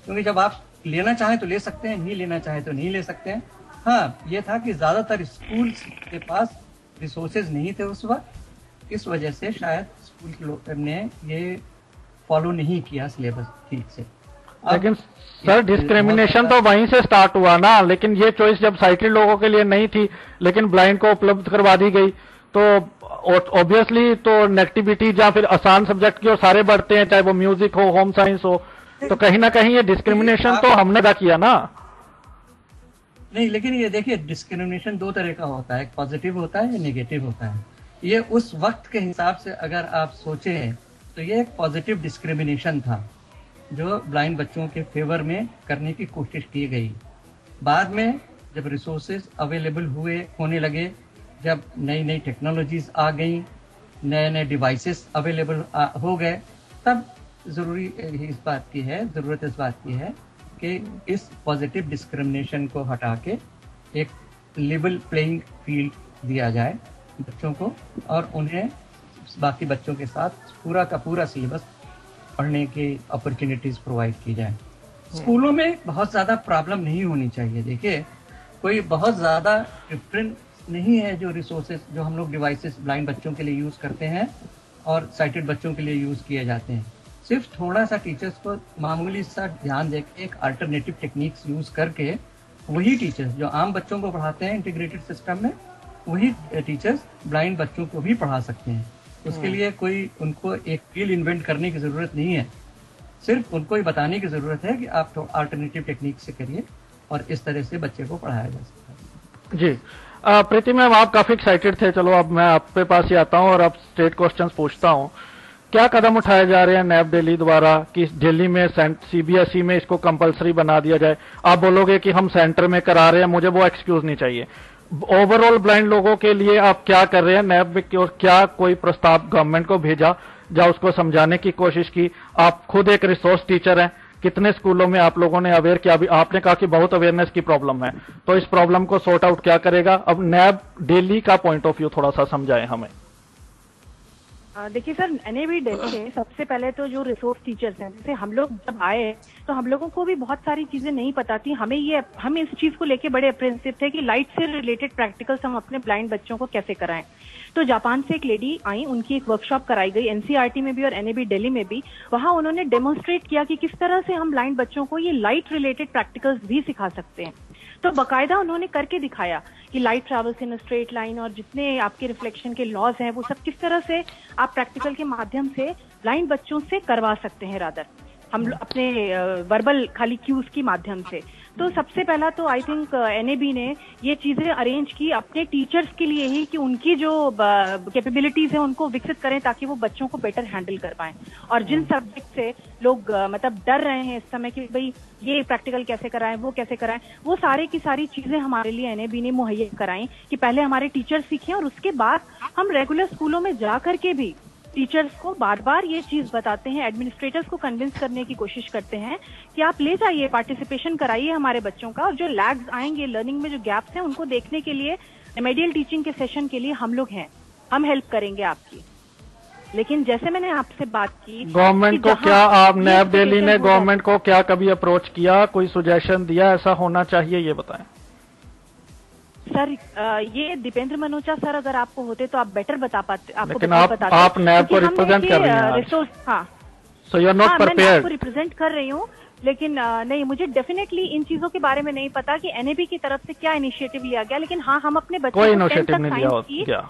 क्योंकि जब आप लेना चाहें तो ले सकते हैं, नहीं लेना चाहें तो नहीं ले सकते हैं। हाँ, ये था कि ज्यादातर स्कूल्स के पास रिसोर्सेज नहीं थे उस वक्त, इस वजह से शायद स्कूल के लोग ने ये फॉलो नहीं किया सिलेबस ठीक से। लेकिन सर, डिस्क्रिमिनेशन तो वहीं से स्टार्ट हुआ ना। लेकिन ये चॉइस जब साइटेड लोगों के लिए नहीं थी लेकिन ब्लाइंड को उपलब्ध करवा दी गई, तो ऑब्वियसली तो नेगेटिविटी या फिर आसान सब्जेक्ट की ओर सारे बढ़ते हैं, चाहे वो म्यूजिक हो, होम साइंस हो। तो कहीं ना कहीं ये डिस्क्रिमिनेशन तो हमने अदा किया ना। नहीं, लेकिन ये देखिए, डिस्क्रिमिनेशन दो तरह का होता है, एक पॉजिटिव होता है, नेगेटिव होता है। ये उस वक्त के हिसाब से अगर आप सोचें तो ये एक पॉजिटिव डिस्क्रिमिनेशन था जो ब्लाइंड बच्चों के फेवर में करने की कोशिश की गई। बाद में जब रिसोर्सेज अवेलेबल होने लगे, जब नई नई टेक्नोलॉजीज आ गई, नए नए डिवाइसेस अवेलेबल हो गए, तब जरूरत इस बात की है कि इस पॉजिटिव डिस्क्रिमिनेशन को हटा के एक लेवल प्लेइंग फील्ड दिया जाए बच्चों को, और उन्हें बाकी बच्चों के साथ पूरा का पूरा सिलेबस पढ़ने की अपॉर्चुनिटीज प्रोवाइड की जाए। स्कूलों में बहुत ज्यादा प्रॉब्लम नहीं होनी चाहिए। देखिए, कोई बहुत ज्यादा डिफरेंट नहीं है जो रिसोर्सेज जो हम लोग डिवाइसेस ब्लाइंड बच्चों के लिए यूज करते हैं और साइटेड बच्चों के लिए यूज किए जाते हैं। सिर्फ थोड़ा सा टीचर्स को मामूली सा ध्यान देकर एक अल्टरनेटिव टेक्निक्स यूज करके वही टीचर्स जो आम बच्चों को पढ़ाते हैं इंटीग्रेटेड सिस्टम में, वही टीचर्स ब्लाइंड बच्चों को भी पढ़ा सकते हैं। उसके लिए कोई उनको एक फील्ड इन्वेंट करने की जरूरत नहीं है, सिर्फ उनको ये बताने की जरूरत है कि आप तो अल्टरनेटिव टेक्निक से करिए और इस तरह से बच्चे को पढ़ाया जा सकता है। जी, प्रीति मैम, आप काफी एक्साइटेड थे। चलो अब मैं आपके पास ही आता हूँ और अब स्ट्रेट क्वेश्चंस पूछता हूँ। क्या कदम उठाए जा रहे हैं नैब दिल्ली द्वारा कि दिल्ली में सीबीएसई में इसको कंपलसरी बना दिया जाए? आप बोलोगे कि हम सेंटर में करा रहे हैं, मुझे वो एक्सक्यूज नहीं चाहिए। ओवरऑल ब्लाइंड लोगों के लिए आप क्या कर रहे हैं नैब में, और क्या कोई प्रस्ताव गवर्नमेंट को भेजा या उसको समझाने की कोशिश की? आप खुद एक रिसोर्स टीचर हैं, कितने स्कूलों में आप लोगों ने अवेयर किया? अभी आपने कहा कि बहुत अवेयरनेस की प्रॉब्लम है, तो इस प्रॉब्लम को सॉर्ट आउट क्या करेगा? अब नैब दिल्ली का पॉइंट ऑफ व्यू थोड़ा सा समझाएं हमें। देखिए सर, एनएबी दिल्ली में सबसे पहले तो जो रिसोर्स टीचर्स हैं, जैसे हम लोग जब आए तो हम लोगों को भी बहुत सारी चीजें नहीं पता थी। हम इस चीज को लेके बड़े अप्रेंसिव थे कि लाइट से रिलेटेड प्रैक्टिकल्स हम अपने ब्लाइंड बच्चों को कैसे कराएं। तो जापान से एक लेडी आई, उनकी एक वर्कशॉप कराई गई एनसीईआरटी में भी और एनएबी दिल्ली में भी। वहां उन्होंने डेमोन्स्ट्रेट किया कि किस तरह से हम ब्लाइंड बच्चों को ये लाइट रिलेटेड प्रैक्टिकल्स भी सिखा सकते हैं। तो बाकायदा उन्होंने करके दिखाया कि light travels in straight line और जितने आपके रिफ्लेक्शन के लॉज हैं वो सब किस तरह से आप प्रैक्टिकल के माध्यम से ब्लाइंड बच्चों से करवा सकते हैं, रादर हम अपने वर्बल खाली क्यूज के माध्यम से। तो सबसे पहला तो आई थिंक एनएबी ने ये चीजें अरेंज की अपने टीचर्स के लिए ही कि उनकी जो कैपेबिलिटीज है उनको विकसित करें ताकि वो बच्चों को बेटर हैंडल कर पाएं। और जिन सब्जेक्ट से लोग मतलब डर रहे हैं इस समय कि भाई ये प्रैक्टिकल कैसे कराएं, वो कैसे कराएं, वो सारे की सारी चीजें हमारे लिए एनएबी ने मुहैया कराई कि पहले हमारे टीचर सीखें और उसके बाद हम रेगुलर स्कूलों में जा करके भी टीचर्स को बार बार ये चीज बताते हैं, एडमिनिस्ट्रेटर्स को कन्विंस करने की कोशिश करते हैं कि आप ले जाइए, पार्टिसिपेशन कराइए हमारे बच्चों का, और जो लैग्स आएंगे, लर्निंग में जो गैप्स हैं, उनको देखने के लिए, रेमेडियल टीचिंग के सेशन के लिए हम लोग हैं, हम हेल्प करेंगे आपकी। लेकिन जैसे मैंने आपसे बात की, गवर्नमेंट को क्या, आप नैब दिल्ली ने गवर्नमेंट को क्या कभी अप्रोच किया, कोई सुजेशन दिया ऐसा होना चाहिए, ये बताएं। सर ये दीपेंद्र मनोचा सर अगर आपको होते तो आप बेटर बता पाते, आपको लेकिन बताते। आप नैब को रिप्रेजेंट कर रही हैं रिसोर्स, हाँ, सो यू आर नॉट मैं प्रिपेयर्ड। आपको रिप्रेजेंट कर रही हूँ, लेकिन नहीं, मुझे डेफिनेटली इन चीजों के बारे में नहीं पता कि एनएबी की तरफ से क्या इनिशिएटिव लिया गया। लेकिन हाँ, हम अपने बच्चों कोई को 10th इनिशिएटिव तक नहीं साइंस लिया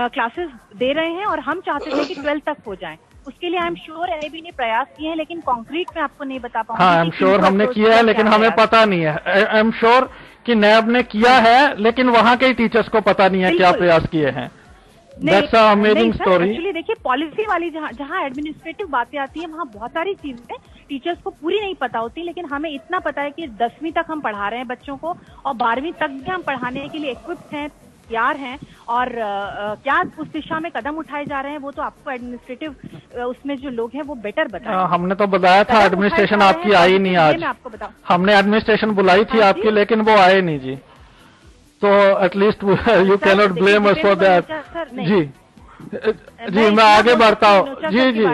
की क्लासेस दे रहे हैं, और हम चाहते थे कि 12th तक हो जाए। उसके लिए आई एम श्योर एनएबी ने प्रयास किए हैं, लेकिन कॉन्क्रीट में आपको नहीं बता पाऊंगी। हाँ, आई एम श्योर हमने किया है, लेकिन हमें पता नहीं है। आई एम श्योर कि नैब ने किया है, लेकिन वहाँ के टीचर्स को पता नहीं है क्या प्रयास किए हैं। That's a amazing story. Actually देखिए, पॉलिसी वाली जहाँ एडमिनिस्ट्रेटिव बातें आती है, वहाँ बहुत सारी चीजें टीचर्स को पूरी नहीं पता होती, लेकिन हमें इतना पता है कि 10वीं तक हम पढ़ा रहे हैं बच्चों को, और 12वीं तक भी हम पढ़ाने के लिए इक्विप्ड हैं, तैयार हैं, और क्या उस दिशा में कदम उठाए जा रहे हैं वो तो आपको एडमिनिस्ट्रेटिव उसमें जो लोग हैं वो बेटर बताएं। हमने तो बताया था, एडमिनिस्ट्रेशन आपकी आई नहीं आज। मैं आपको बताऊं, हमने एडमिनिस्ट्रेशन बुलाई थी आपकी, लेकिन वो आए नहीं जी। तो at least you can not blame us for that. जी जी, मैं आगे बढ़ता हूँ। जी जी,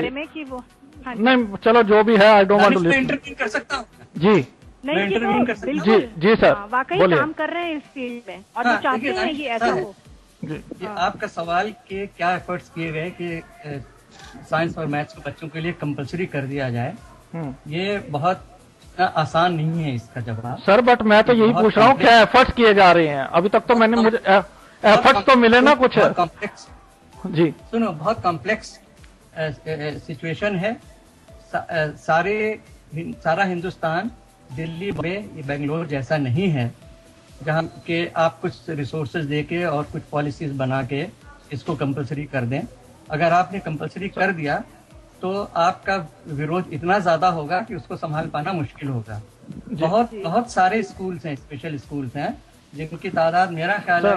नहीं चलो जो भी है, I don't want to interview कर सकता हूँ जी। नहीं जी, जी जी सर, वाकई काम कर रहे हैं इस फील्ड में, और वो चाहते हैं ये ऐसा हो। ये आपका सवाल कि क्या एफर्ट्स किए गए कि साइंस और मैथ्स को बच्चों के लिए कंपलसरी कर दिया जाए, ये बहुत आसान नहीं है इसका जवाब सर। बट मैं तो यही पूछ रहा हूँ, क्या एफर्ट्स किए जा रहे हैं? अभी तक तो मैंने, मुझे एफर्ट्स तो मिले ना कुछ। कॉम्प्लेक्स जी सुनो, बहुत कॉम्प्लेक्स सिचुएशन है। सारा हिंदुस्तान दिल्ली, बॉम्बे, बेंगलोर जैसा नहीं है, जहाँ के आप कुछ रिसोर्सेज देके और कुछ पॉलिसीज बना के इसको कंपलसरी कर दें। अगर आपने कंपलसरी कर दिया तो आपका विरोध इतना ज्यादा होगा कि उसको संभाल पाना मुश्किल होगा। बहुत सारे स्कूल्स हैं, स्पेशल स्कूल्स हैं, जिनकी तादाद मेरा ख्याल है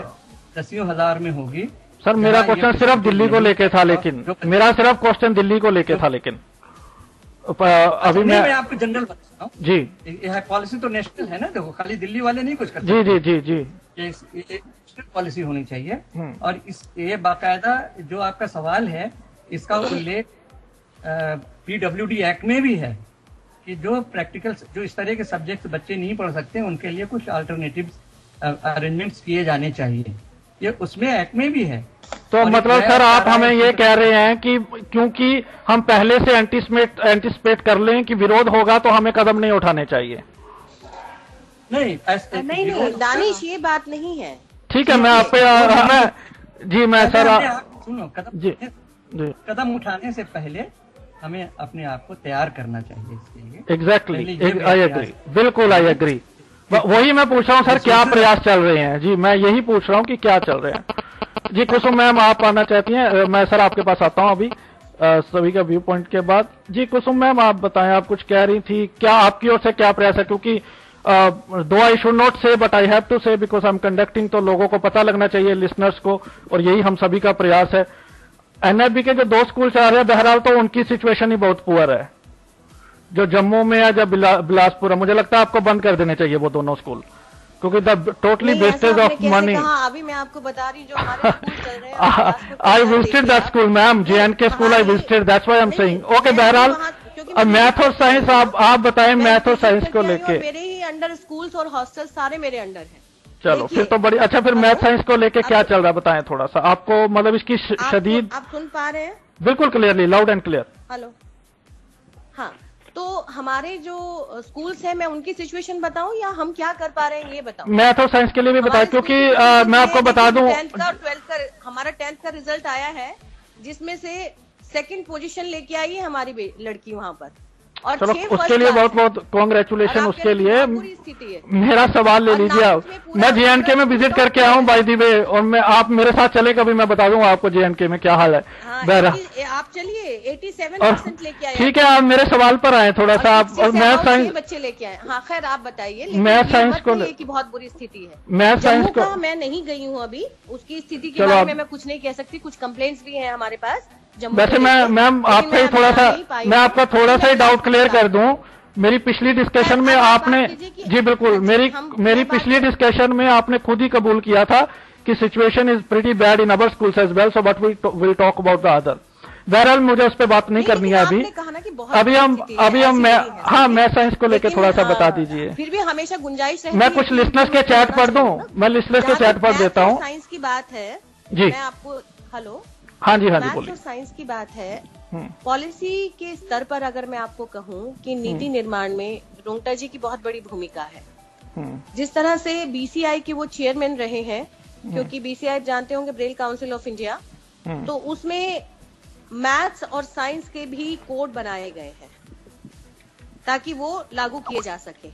10,000 में होगी। सर मेरा क्वेश्चन सिर्फ दिल्ली को लेके था, लेकिन मेरा सिर्फ क्वेश्चन दिल्ली को लेके था, लेकिन अभी मैं आपको जनरल बताता हूँ जी। यह पॉलिसी तो नेशनल है ना, देखो खाली दिल्ली वाले नहीं कुछ करते। जी जी जी जी, ये नेशनल पॉलिसी होनी चाहिए। और ये बाकायदा जो आपका सवाल है, इसका उल्लेख PWD एक्ट में भी है कि जो प्रैक्टिकल, जो इस तरह के सब्जेक्ट बच्चे नहीं पढ़ सकते, उनके लिए कुछ अल्टरनेटिव अरेंजमेंट्स किए जाने चाहिए। ये उसमें एक्ट में भी है। तो मतलब सर आप हमें ये कह रहे हैं कि क्योंकि हम पहले से एंटिसिपेट कर लें कि विरोध होगा, तो हमें कदम नहीं उठाने चाहिए? नहीं दानिश, ये बात नहीं है। ठीक है, मैं आप पे जी, मैं सर सुनो, जी कदम उठाने से पहले हमें अपने आप को तैयार करना चाहिए इसके लिए। एग्जैक्टली, आई एग्री, बिल्कुल आई एग्री। वही मैं पूछ रहा हूँ सर, क्या प्रयास चल रहे हैं? जी मैं यही पूछ रहा हूँ कि क्या चल रहे हैं। जी कुसुम मैम, आप आना चाहती हैं? मैं सर आपके पास आता हूँ अभी सभी का व्यू पॉइंट के बाद। जी कुसुम मैम, आप बताएं, आप कुछ कह रही थी, क्या आपकी ओर से क्या प्रयास है? क्योंकि दो आई शुड नॉट से बट आई हैव टू से बिकॉज आई एम कंडक्टिंग, तो लोगों को पता लगना चाहिए, लिसनर्स को, और यही हम सभी का प्रयास है। एनएफबी के जो 2 स्कूल चला रहे हैं, बहरहाल तो उनकी सिचुएशन ही बहुत पुअर है, जो जम्मू में है, जब बिलासपुर है। मुझे लगता है आपको बंद कर देने चाहिए वो दोनों स्कूल, क्योंकि the totally wastage of money. अभी मैं आपको बता रही, जो हमारे स्कूल चल रहे हैं, I visited that school ma'am, JNK school I visited, that's why I am saying. Okay, बहरहाल मैथ और साइंस, आप बताएं मैथ और साइंस को लेके। मेरे ही अंडर स्कूल्स और हॉस्टल सारे मेरे अंडर हैं। चलो फिर तो बड़ी अच्छा। फिर मैथ साइंस को लेके क्या चल रहा है, बताएं थोड़ा सा। आपको मतलब इसकी शदीद, आप सुन पा रहे हैं? बिल्कुल clearly, loud and clear. Hello, हाँ, तो हमारे जो स्कूल्स हैं, मैं उनकी सिचुएशन बताऊं या हम क्या कर पा रहे हैं ये बताऊं? मैथ और साइंस के लिए भी बताएं, क्योंकि मैं आपको बता दूं, 10th का और 12th का हमारा 10th का रिजल्ट आया है, जिसमें से 2nd पोजीशन लेके आई है हमारी लड़की वहां पर, और चलो उसके लिए बहुत बहुत कॉन्ग्रेचुलेशन। उसके लिए मेरा सवाल ले लीजिए आप। मैं JNK में विजिट करके आया हूँ बाय द वे, और मैं, आप मेरे साथ चले कभी, मैं बता दूंगा आपको JNK में क्या हाल है। आप चलिए 87% लेके आए। ठीक है, आप मेरे सवाल पर आए थोड़ा सा। आप मैथ साइंस बच्चे लेके आए। हाँ खैर, आप बताइए। मैथ साइंस को की बहुत बुरी स्थिति है। मैथ साइंस को मैं नहीं गई हूँ अभी, उसकी स्थिति के बारे में मैं कुछ नहीं कह सकती, कुछ कंप्लेंट्स भी हैं हमारे पास, जम्मू वैसे को मैं लेके, मैम लेकिन आपका ही मैं थोड़ा अभी सा आ नहीं पाई मैं हूँ। आपका थोड़ा सा ही डाउट क्लियर कर दूं। मेरी पिछली डिस्कशन में आप बात आपने कीजिए कि- जी बिल्कुल हाँ जी, मेरी हम- मेरी मैं बात पिछली कर- डिस्कशन में आपने खुद ही कबूल किया था कि situation is pretty bad in our schools as well, so but we will talk about the other. बहरहाल मुझे उस पर बात नहीं करनी है अभी। आपने कहा ना कि बहुत अभी हम स्थिति है, ऐसी मैं नहीं है। हाँ मैं साइंस को लेकर लेकिन, थोड़ा सा बता हाँ, दीजिए। फिर भी हमेशा गुंजाइश रहती मैं है कुछ कि लिसनर्स के इम्प्रूव चैट होना पढ़ दूं, चाहिए ना। मैं लिसनर्स के जहाँ चैट तक पढ़ मैथ्स देता और हूँ। साइंस की बात है, जी मैं आपको हेलो हाँ जी मैथ्स बोलिए। और साइंस की बात है, पॉलिसी के स्तर पर अगर मैं आपको कहूं कि नीति निर्माण में रोंगटा जी की बहुत बड़ी भूमिका है। जिस तरह से बीसीआई के वो चेयरमैन रहे हैं, क्योंकि बीसीआई जानते होंगे ब्रेल काउंसिल ऑफ इंडिया, तो उसमें मैथ्स और साइंस के भी कोड बनाए गए हैं ताकि वो लागू किए जा सके।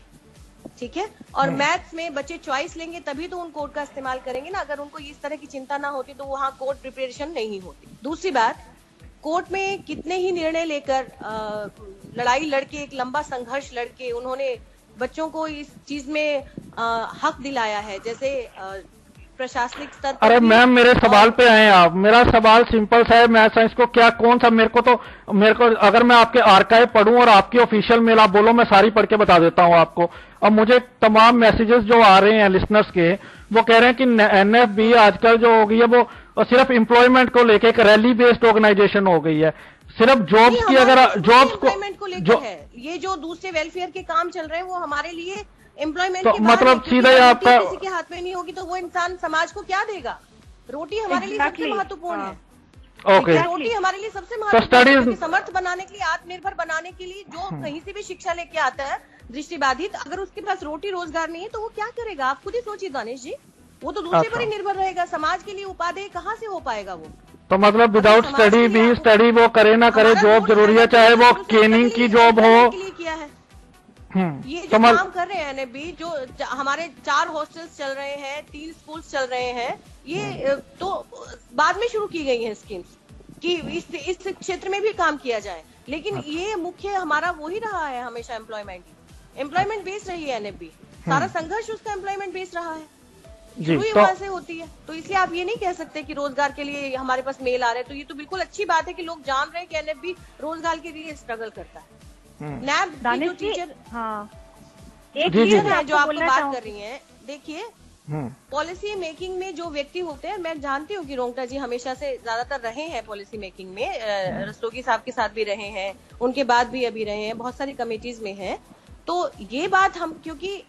ठीक है, और मैथ्स में बच्चे चॉइस लेंगे तभी तो उन कोड का इस्तेमाल करेंगे ना। अगर उनको इस तरह की चिंता ना होती तो वहां कोड प्रिपरेशन नहीं होती। दूसरी बात, कोर्ट में कितने ही निर्णय लेकर लड़ाई लड़के, एक लंबा संघर्ष लड़के उन्होंने बच्चों को इस चीज में हक दिलाया है। जैसे प्रशासनिक स्तर पर अरे भी- मैम मेरे सवाल पे आए आप। मेरा सवाल सिंपल सा है, मैं साइंस को क्या कौन सा मेरे को अगर मैं आपके आर्काइव पढूं और आपकी ऑफिशियल मेल आप बोलो, मैं सारी पढ़ के बता देता हूं आपको। और मुझे तमाम मैसेजेस जो आ रहे हैं लिसनर्स के, वो कह रहे हैं कि एनएफबी आजकल जो हो गई है वो सिर्फ एम्प्लॉयमेंट को लेके एक रैली बेस्ड ऑर्गेनाइजेशन हो गई है। सिर्फ जॉब्स की अगर जॉब्स को लेकर है, ये जो दूसरे वेलफेयर के काम चल रहे हैं वो हमारे लिए एम्प्लॉयमेंट तो के बाहर मतलब है, सीधा क्योंकि ही रोटी आपका- किसी के हाथ में नहीं होगी तो वो इंसान समाज को क्या देगा। रोटी हमारे लिए सबसे Exactly. महत्वपूर्ण है। ओके रोटी हमारे लिए सबसे महत्वपूर्ण है, studies- क्योंकि समर्थ बनाने के लिए, आत्मनिर्भर बनाने के लिए जो कहीं से भी शिक्षा लेके आता है दृष्टिबाधित, अगर उसके पास रोटी रोजगार नहीं है तो वो क्या करेगा? आप खुद ही सोचिए दानिश जी, वो तो दूसरे पर ही निर्भर रहेगा। समाज के लिए उपादेय कहाँ से हो पाएगा वो? तो मतलब विदाउट समाज के स्टडी लिए भी आप- स्टडी वो करे ना करे, हमारा जॉब रोल जरूरी है, है, चाहे वो दूसरे केनिंग के की लिए जॉब हो। employment के लिए किया है। ये तो जो काम कर रहे हैं एनएफबी, जो हमारे 4 हॉस्टल्स चल रहे हैं, 3 स्कूल्स चल रहे हैं, ये तो बाद में शुरू की गई हैं स्कीम्स कि इस क्षेत्र में भी काम किया जाए। लेकिन ये मुख्य हमारा वही रहा है हमेशा, एम्प्लॉयमेंट बेस्ड रही है एनएफबी। सारा संघर्ष उसका एम्प्लॉयमेंट बेस्ड रहा है, जी शुरू ही तो वहां से होती है। तो इसलिए आप ये नहीं कह सकते कि रोजगार के लिए हमारे पास मेल आ रहे हैं। तो ये तो बिल्कुल अच्छी बात है कि लोग जान रहे हैं कि एनएफबी रोजगार के लिए स्ट्रगल करता है। नैब की जो दानिश जी, टीचर हाँ, एक जी, जी, चीज जी। मैं जो आपको आपको बोलना बात चाहूँ- कर रही हैं, देखिए पॉलिसी मेकिंग में जो व्यक्ति होते हैं, मैं जानती हूँ कि रोंगटा जी हमेशा से ज्यादातर रहे हैं पॉलिसी मेकिंग में, रस्तोगी साहब के साथ भी रहे हैं, उनके बाद भी अभी रहे हैं, बहुत सारी कमेटीज में हैं। तो ये बात हम, क्योंकि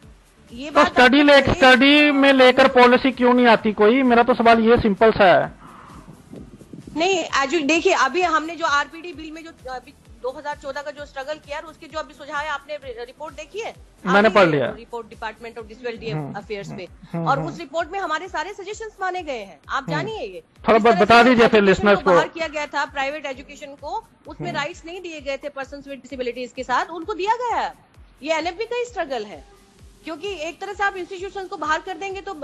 ये तो बात स्टडी में लेकर पॉलिसी क्यों नहीं आती कोई? मेरा तो सवाल ये सिंपल सा है। नहीं, देखिए अभी हमने जो आरपीडी बिल में जो अभी 2014 का जो स्ट्रगल किया और उसके जो अभी सुझाव है, आपने रिपोर्ट देखी है? मैंने पढ़ लिया। रिपोर्ट डिपार्टमेंट ऑफ डिसवेल अफेयर्स पे, और उस रिपोर्ट में हमारे सारे सजेशंस माने गए हैं। आप जानिए ये थोड़ा बहुत बता दीजिए फिर लिसनर्स को। बाहर किया गया था प्राइवेट एजुकेशन को, उसमें राइट्स नहीं दिए गए थे पर्सन्स विद डिसेबिलिटीज के साथ, उनको दिया गया है। ये एनएफबी का ही स्ट्रगल है, क्योंकि एक तरह से आप इंस्टीट्यूशंस को बाहर कर देंगे तो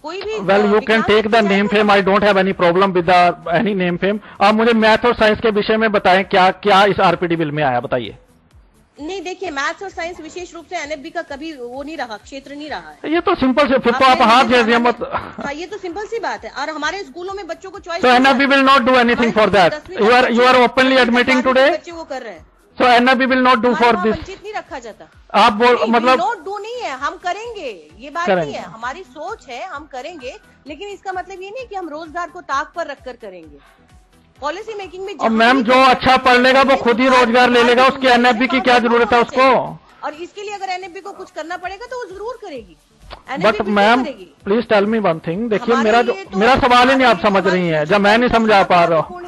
कोई भी well you can take the name fame, I don't have any problem with any name fame. आप मुझे मैथ और साइंस के विषय में बताएं, क्या क्या इस आरपीडी बिल में आया, बताइए। नहीं, देखिए मैथ्स और साइंस विशेष रूप से एनएफबी का कभी वो नहीं रहा, क्षेत्र नहीं रहा है। ये तो सिंपल से, फिर तो आप हाथ दे दिए मत। हाँ, ये तो सिंपल सी बात है। और हमारे स्कूलों में बच्चों को choice, So NFB will not do anything for that. You are openly admitting today. बच्चे वो कर रहे हैं, So NFB will not do for हमारे this. वंचित नहीं रखा जाता। आप बोल मतलब नोट डू नहीं है, हम करेंगे, ये बात करेंगे। नहीं है, हमारी सोच है, हम करेंगे, लेकिन इसका मतलब ये नहीं कि हम रोजगार को ताक पर रखकर करेंगे। पॉलिसी मेकिंग में और मैम जो अच्छा पढ़ लेगा वो खुद ही रोजगार ले लेगा, उसकी एनएफबी की क्या जरूरत है उसको? और इसके लिए अगर एनएफबी को कुछ करना पड़ेगा तो वो जरूर करेगी। But ma'am please tell me one thing, देखिए हमारे मेरा सवाल ही नहीं आप समझ रही हैं, जब मैं नहीं समझा पा रहा हूँ।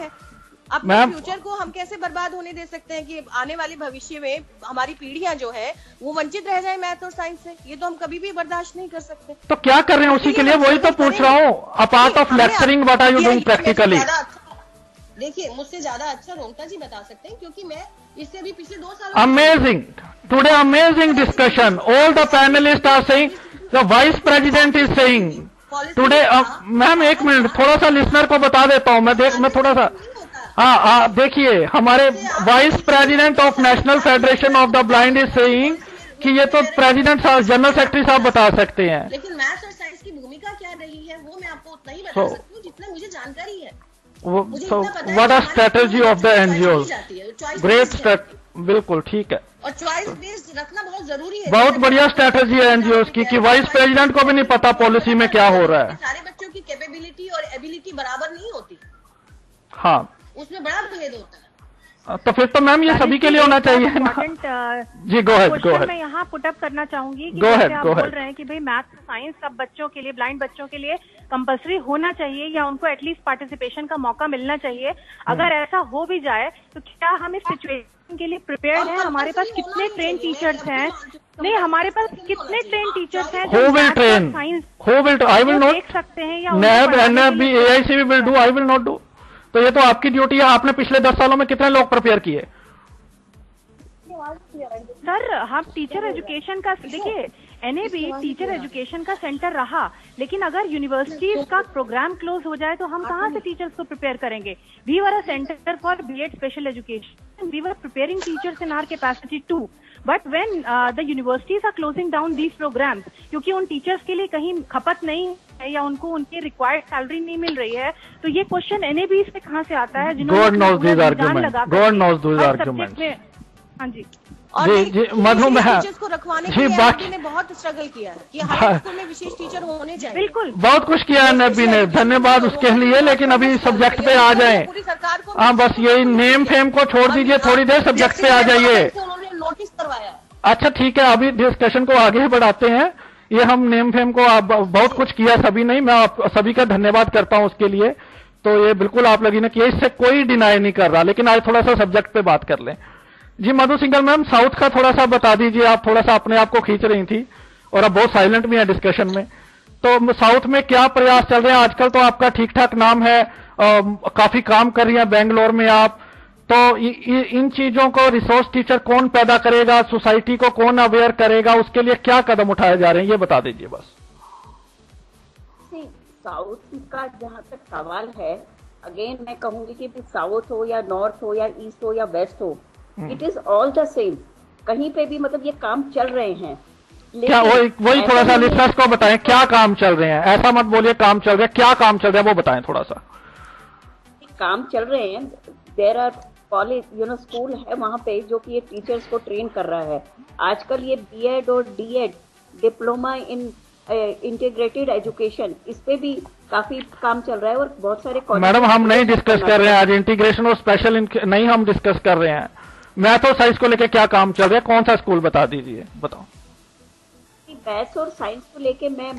अपने फ्यूचर को हम कैसे बर्बाद होने दे सकते हैं कि आने वाले भविष्य में हमारी पीढ़ियां जो है वो वंचित रह जाए मैथ और साइंस से? ये तो हम कभी भी बर्दाश्त नहीं कर सकते। तो क्या कर रहे हैं उसी के लिए? वही तो पूछ रहा हूँ। Apart of lecturing what are you doing practically? देखिए मुझसे ज्यादा अच्छा रोंगटा जी बता सकते हैं, क्योंकि मैं इससे अभी पिछले 2 साल Amazing. Today amazing discussion. All the panelists are saying, the vice president is saying. Today, ma'am एक मिनट, थोड़ा सा लिसनर को बता देता हूँ मैं थोड़ा सा। हाँ, देखिए हमारे vice president of national federation of the blind is saying कि ये तो प्रेसिडेंट साहब, जनरल सेक्रेटरी साहब बता सकते हैं। लेकिन मैथ्स और साइंस की भूमिका क्या रही है वो मैं आपको उतना ही बता सकती हूँ जितना मुझे जानकारी है। So what are strategy of the NGOs? Great बिल्कुल ठीक है। और चॉइस बेस्ड रखना बहुत जरूरी है। बहुत बढ़िया स्ट्रेटेजी है एनजीओस की वाइस प्रेसिडेंट को भी नहीं पता पॉलिसी में क्या हो रहा है। सारे बच्चों की कैपेबिलिटी और एबिलिटी बराबर नहीं होती। हाँ, उसमें बड़ा भेद होता है। तो फिर तो मैम ये सभी के लिए होना चाहिए ना। जी गो अहेड। मैं यहाँ पुटअप करना चाहूंगी कि गो जैसे आप बोल अहेड। रहे हैं कि भाई मैथ साइंस सब बच्चों के लिए, ब्लाइंड बच्चों के लिए कंपलसरी होना चाहिए या उनको एटलीस्ट पार्टिसिपेशन का मौका मिलना चाहिए। अगर ऐसा हो भी जाए तो क्या हम इस सिचुएशन के लिए प्रिपेयर्ड हैं? हमारे पास कितने ट्रेन टीचर्स हैं? नहीं, हमारे पास कितने ट्रेन टीचर्स हैं Who will train? Who will? I will not. देख सकते हैं या NAB, NAB, AICB will do. I will not do. तो ये तो आपकी ड्यूटी है। आपने पिछले 10 सालों में कितने लोग प्रिपेयर किए? सर हम टीचर एजुकेशन का, देखिए एनएबी टीचर एजुकेशन का सेंटर रहा, लेकिन अगर यूनिवर्सिटीज का प्रोग्राम क्लोज हो जाए तो हम कहाँ से टीचर्स को प्रिपेयर करेंगे? We were a centre for BEd special education, we were preparing teachers in our capacity too, but when the universities are closing down these programs, क्योंकि उन टीचर्स के लिए कहीं खपत नहीं है या उनको उनकी रिक्वायर्ड सैलरी नहीं मिल रही है, तो ये क्वेश्चन एनएबी से कहाँ से आता है? God knows these arguments. God knows those arguments. हाँ जी। और जी मधु में टीचर्स को रखवाने के लिए एनएबी ने बहुत स्ट्रगल किया है कि हर स्कूल में विशेष टीचर होने चाहिए। बिल्कुल, बहुत कुछ किया है एनएबी ने, धन्यवाद उसके लिए। लेकिन अभी सब्जेक्ट पे आ जाएं। पूरी सरकार को हाँ, बस यही नेम फेम को छोड़ दीजिए, थोड़ी देर सब्जेक्ट पे आ जाइए। उन्होंने नोटिस करवाया। अच्छा ठीक है, अभी डिस्कशन को आगे बढ़ाते हैं। ये हम नेम फेम को बहुत कुछ किया सभी नहीं, मैं आप सभी का धन्यवाद करता हूं उसके लिए। तो ये बिल्कुल आप लोगों ने किया, इससे कोई डिनाई नहीं कर रहा। लेकिन आज थोड़ा सा सब्जेक्ट पे बात कर लें। जी मधु सिंगल मैम, साउथ का थोड़ा सा बता दीजिए। आप थोड़ा सा अपने आप को खींच रही थी और अब बहुत साइलेंट भी है डिस्कशन में। तो साउथ में क्या प्रयास चल रहे हैं आजकल? तो आपका ठीक ठाक नाम है, काफी काम कर रही है बेंगलोर में आप। तो इन चीजों को रिसोर्स टीचर कौन पैदा करेगा, सोसाइटी को कौन अवेयर करेगा, उसके लिए क्या कदम उठाए जा रहे हैं, ये बता दीजिए बस। साउथ का जहाँ तक सवाल है, अगेन मैं कहूंगी कि साउथ हो या नॉर्थ हो या ईस्ट हो या वेस्ट हो, it is all the same. कहीं पे भी मतलब ये काम चल रहे हैं। क्या वही थोड़ा सा लिसनर्स को बताएं क्या काम चल रहे हैं। ऐसा मत बोलिए काम चल रहे हैं, क्या काम चल रहा है वो बताएं थोड़ा सा। काम चल रहे हैं, देयर आर कॉलेज स्कूल है वहाँ पे जो कि ये टीचर्स को ट्रेन कर रहा है। आजकल ये बीएड और DEd, diploma in integrated education, इस पे भी काफी काम चल रहा है। और बहुत सारे मैडम हम नहीं डिस्कस कर रहे हैं आज इंटीग्रेशन और स्पेशल नहीं हम डिस्कस कर रहे हैं। मैथ और साइंस को लेके क्या काम चल रहा है, कौन सा स्कूल बता दीजिए, बताओ। मैथ्स और साइंस को लेके मैं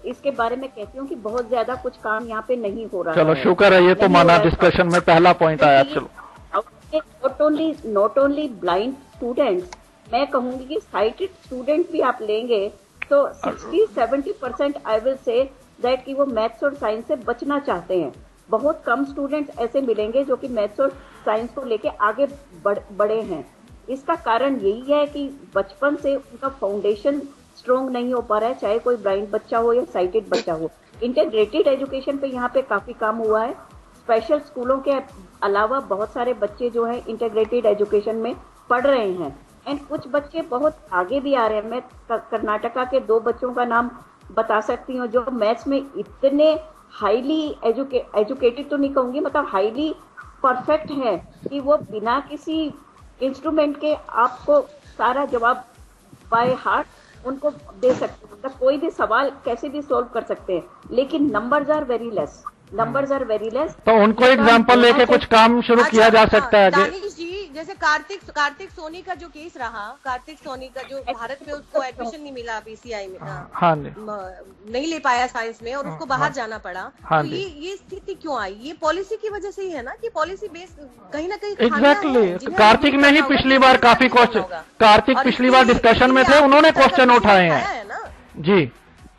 इसके बारे में कहती हूँ कि बहुत ज्यादा कुछ काम यहाँ पे नहीं हो रहा है। चलो शुक्र है, ये तो माना डिस्कशन में पहला पॉइंट आया। चलो नॉट ओनली ब्लाइंड स्टूडेंट्स, मैं कहूंगी कि साइटेड स्टूडेंट भी आप लेंगे तो 60-70% आई विल से दैट कि वो मैथ्स और साइंस से बचना चाहते हैं। बहुत कम स्टूडेंट्स ऐसे मिलेंगे जो कि मैथ्स और साइंस को लेके आगे बढ़े हैं। इसका कारण यही है कि बचपन से उनका फाउंडेशन स्ट्रॉन्ग नहीं हो पा रहा है, चाहे कोई ब्लाइंड बच्चा हो या साइटेड बच्चा हो। इंटीग्रेटेड एजुकेशन पे यहाँ पे काफी काम हुआ है। स्पेशल स्कूलों के अलावा बहुत सारे बच्चे जो है इंटीग्रेटेड एजुकेशन में पढ़ रहे हैं एंड कुछ बच्चे बहुत आगे भी आ रहे हैं। मैं कर्नाटका के 2 बच्चों का नाम बता सकती हूँ जो मैथ्स में इतने हाईली एजुकेटेड तो नहीं कहूंगी, मतलब हाईली परफेक्ट है कि वो बिना किसी इंस्ट्रूमेंट के आपको सारा जवाब बाय हार्ट उनको दे सकते हैं। मतलब कोई भी सवाल कैसे भी सोल्व कर सकते हैं, लेकिन नंबर्स आर वेरी लेस। तो उनको एग्जांपल लेके कुछ काम शुरू किया जा सकता है। दानिश जी, जैसे कार्तिक सोनी का जो केस रहा, कार्तिक सोनी का जो भारत में उसको एडमिशन नहीं मिला पीसीआई में, हाँ नहीं ले पाया साइंस में और उसको बाहर जाना पड़ा। तो ये स्थिति क्यों आई? ये पॉलिसी की वजह से ही है ना, कि पॉलिसी बेस कहीं ना कहीं एग्जैक्टली। कार्तिक ने ही पिछली बार काफी क्वेश्चन, कार्तिक पिछली बार डिस्कशन में थे, उन्होंने क्वेश्चन उठाए हैं ना जी।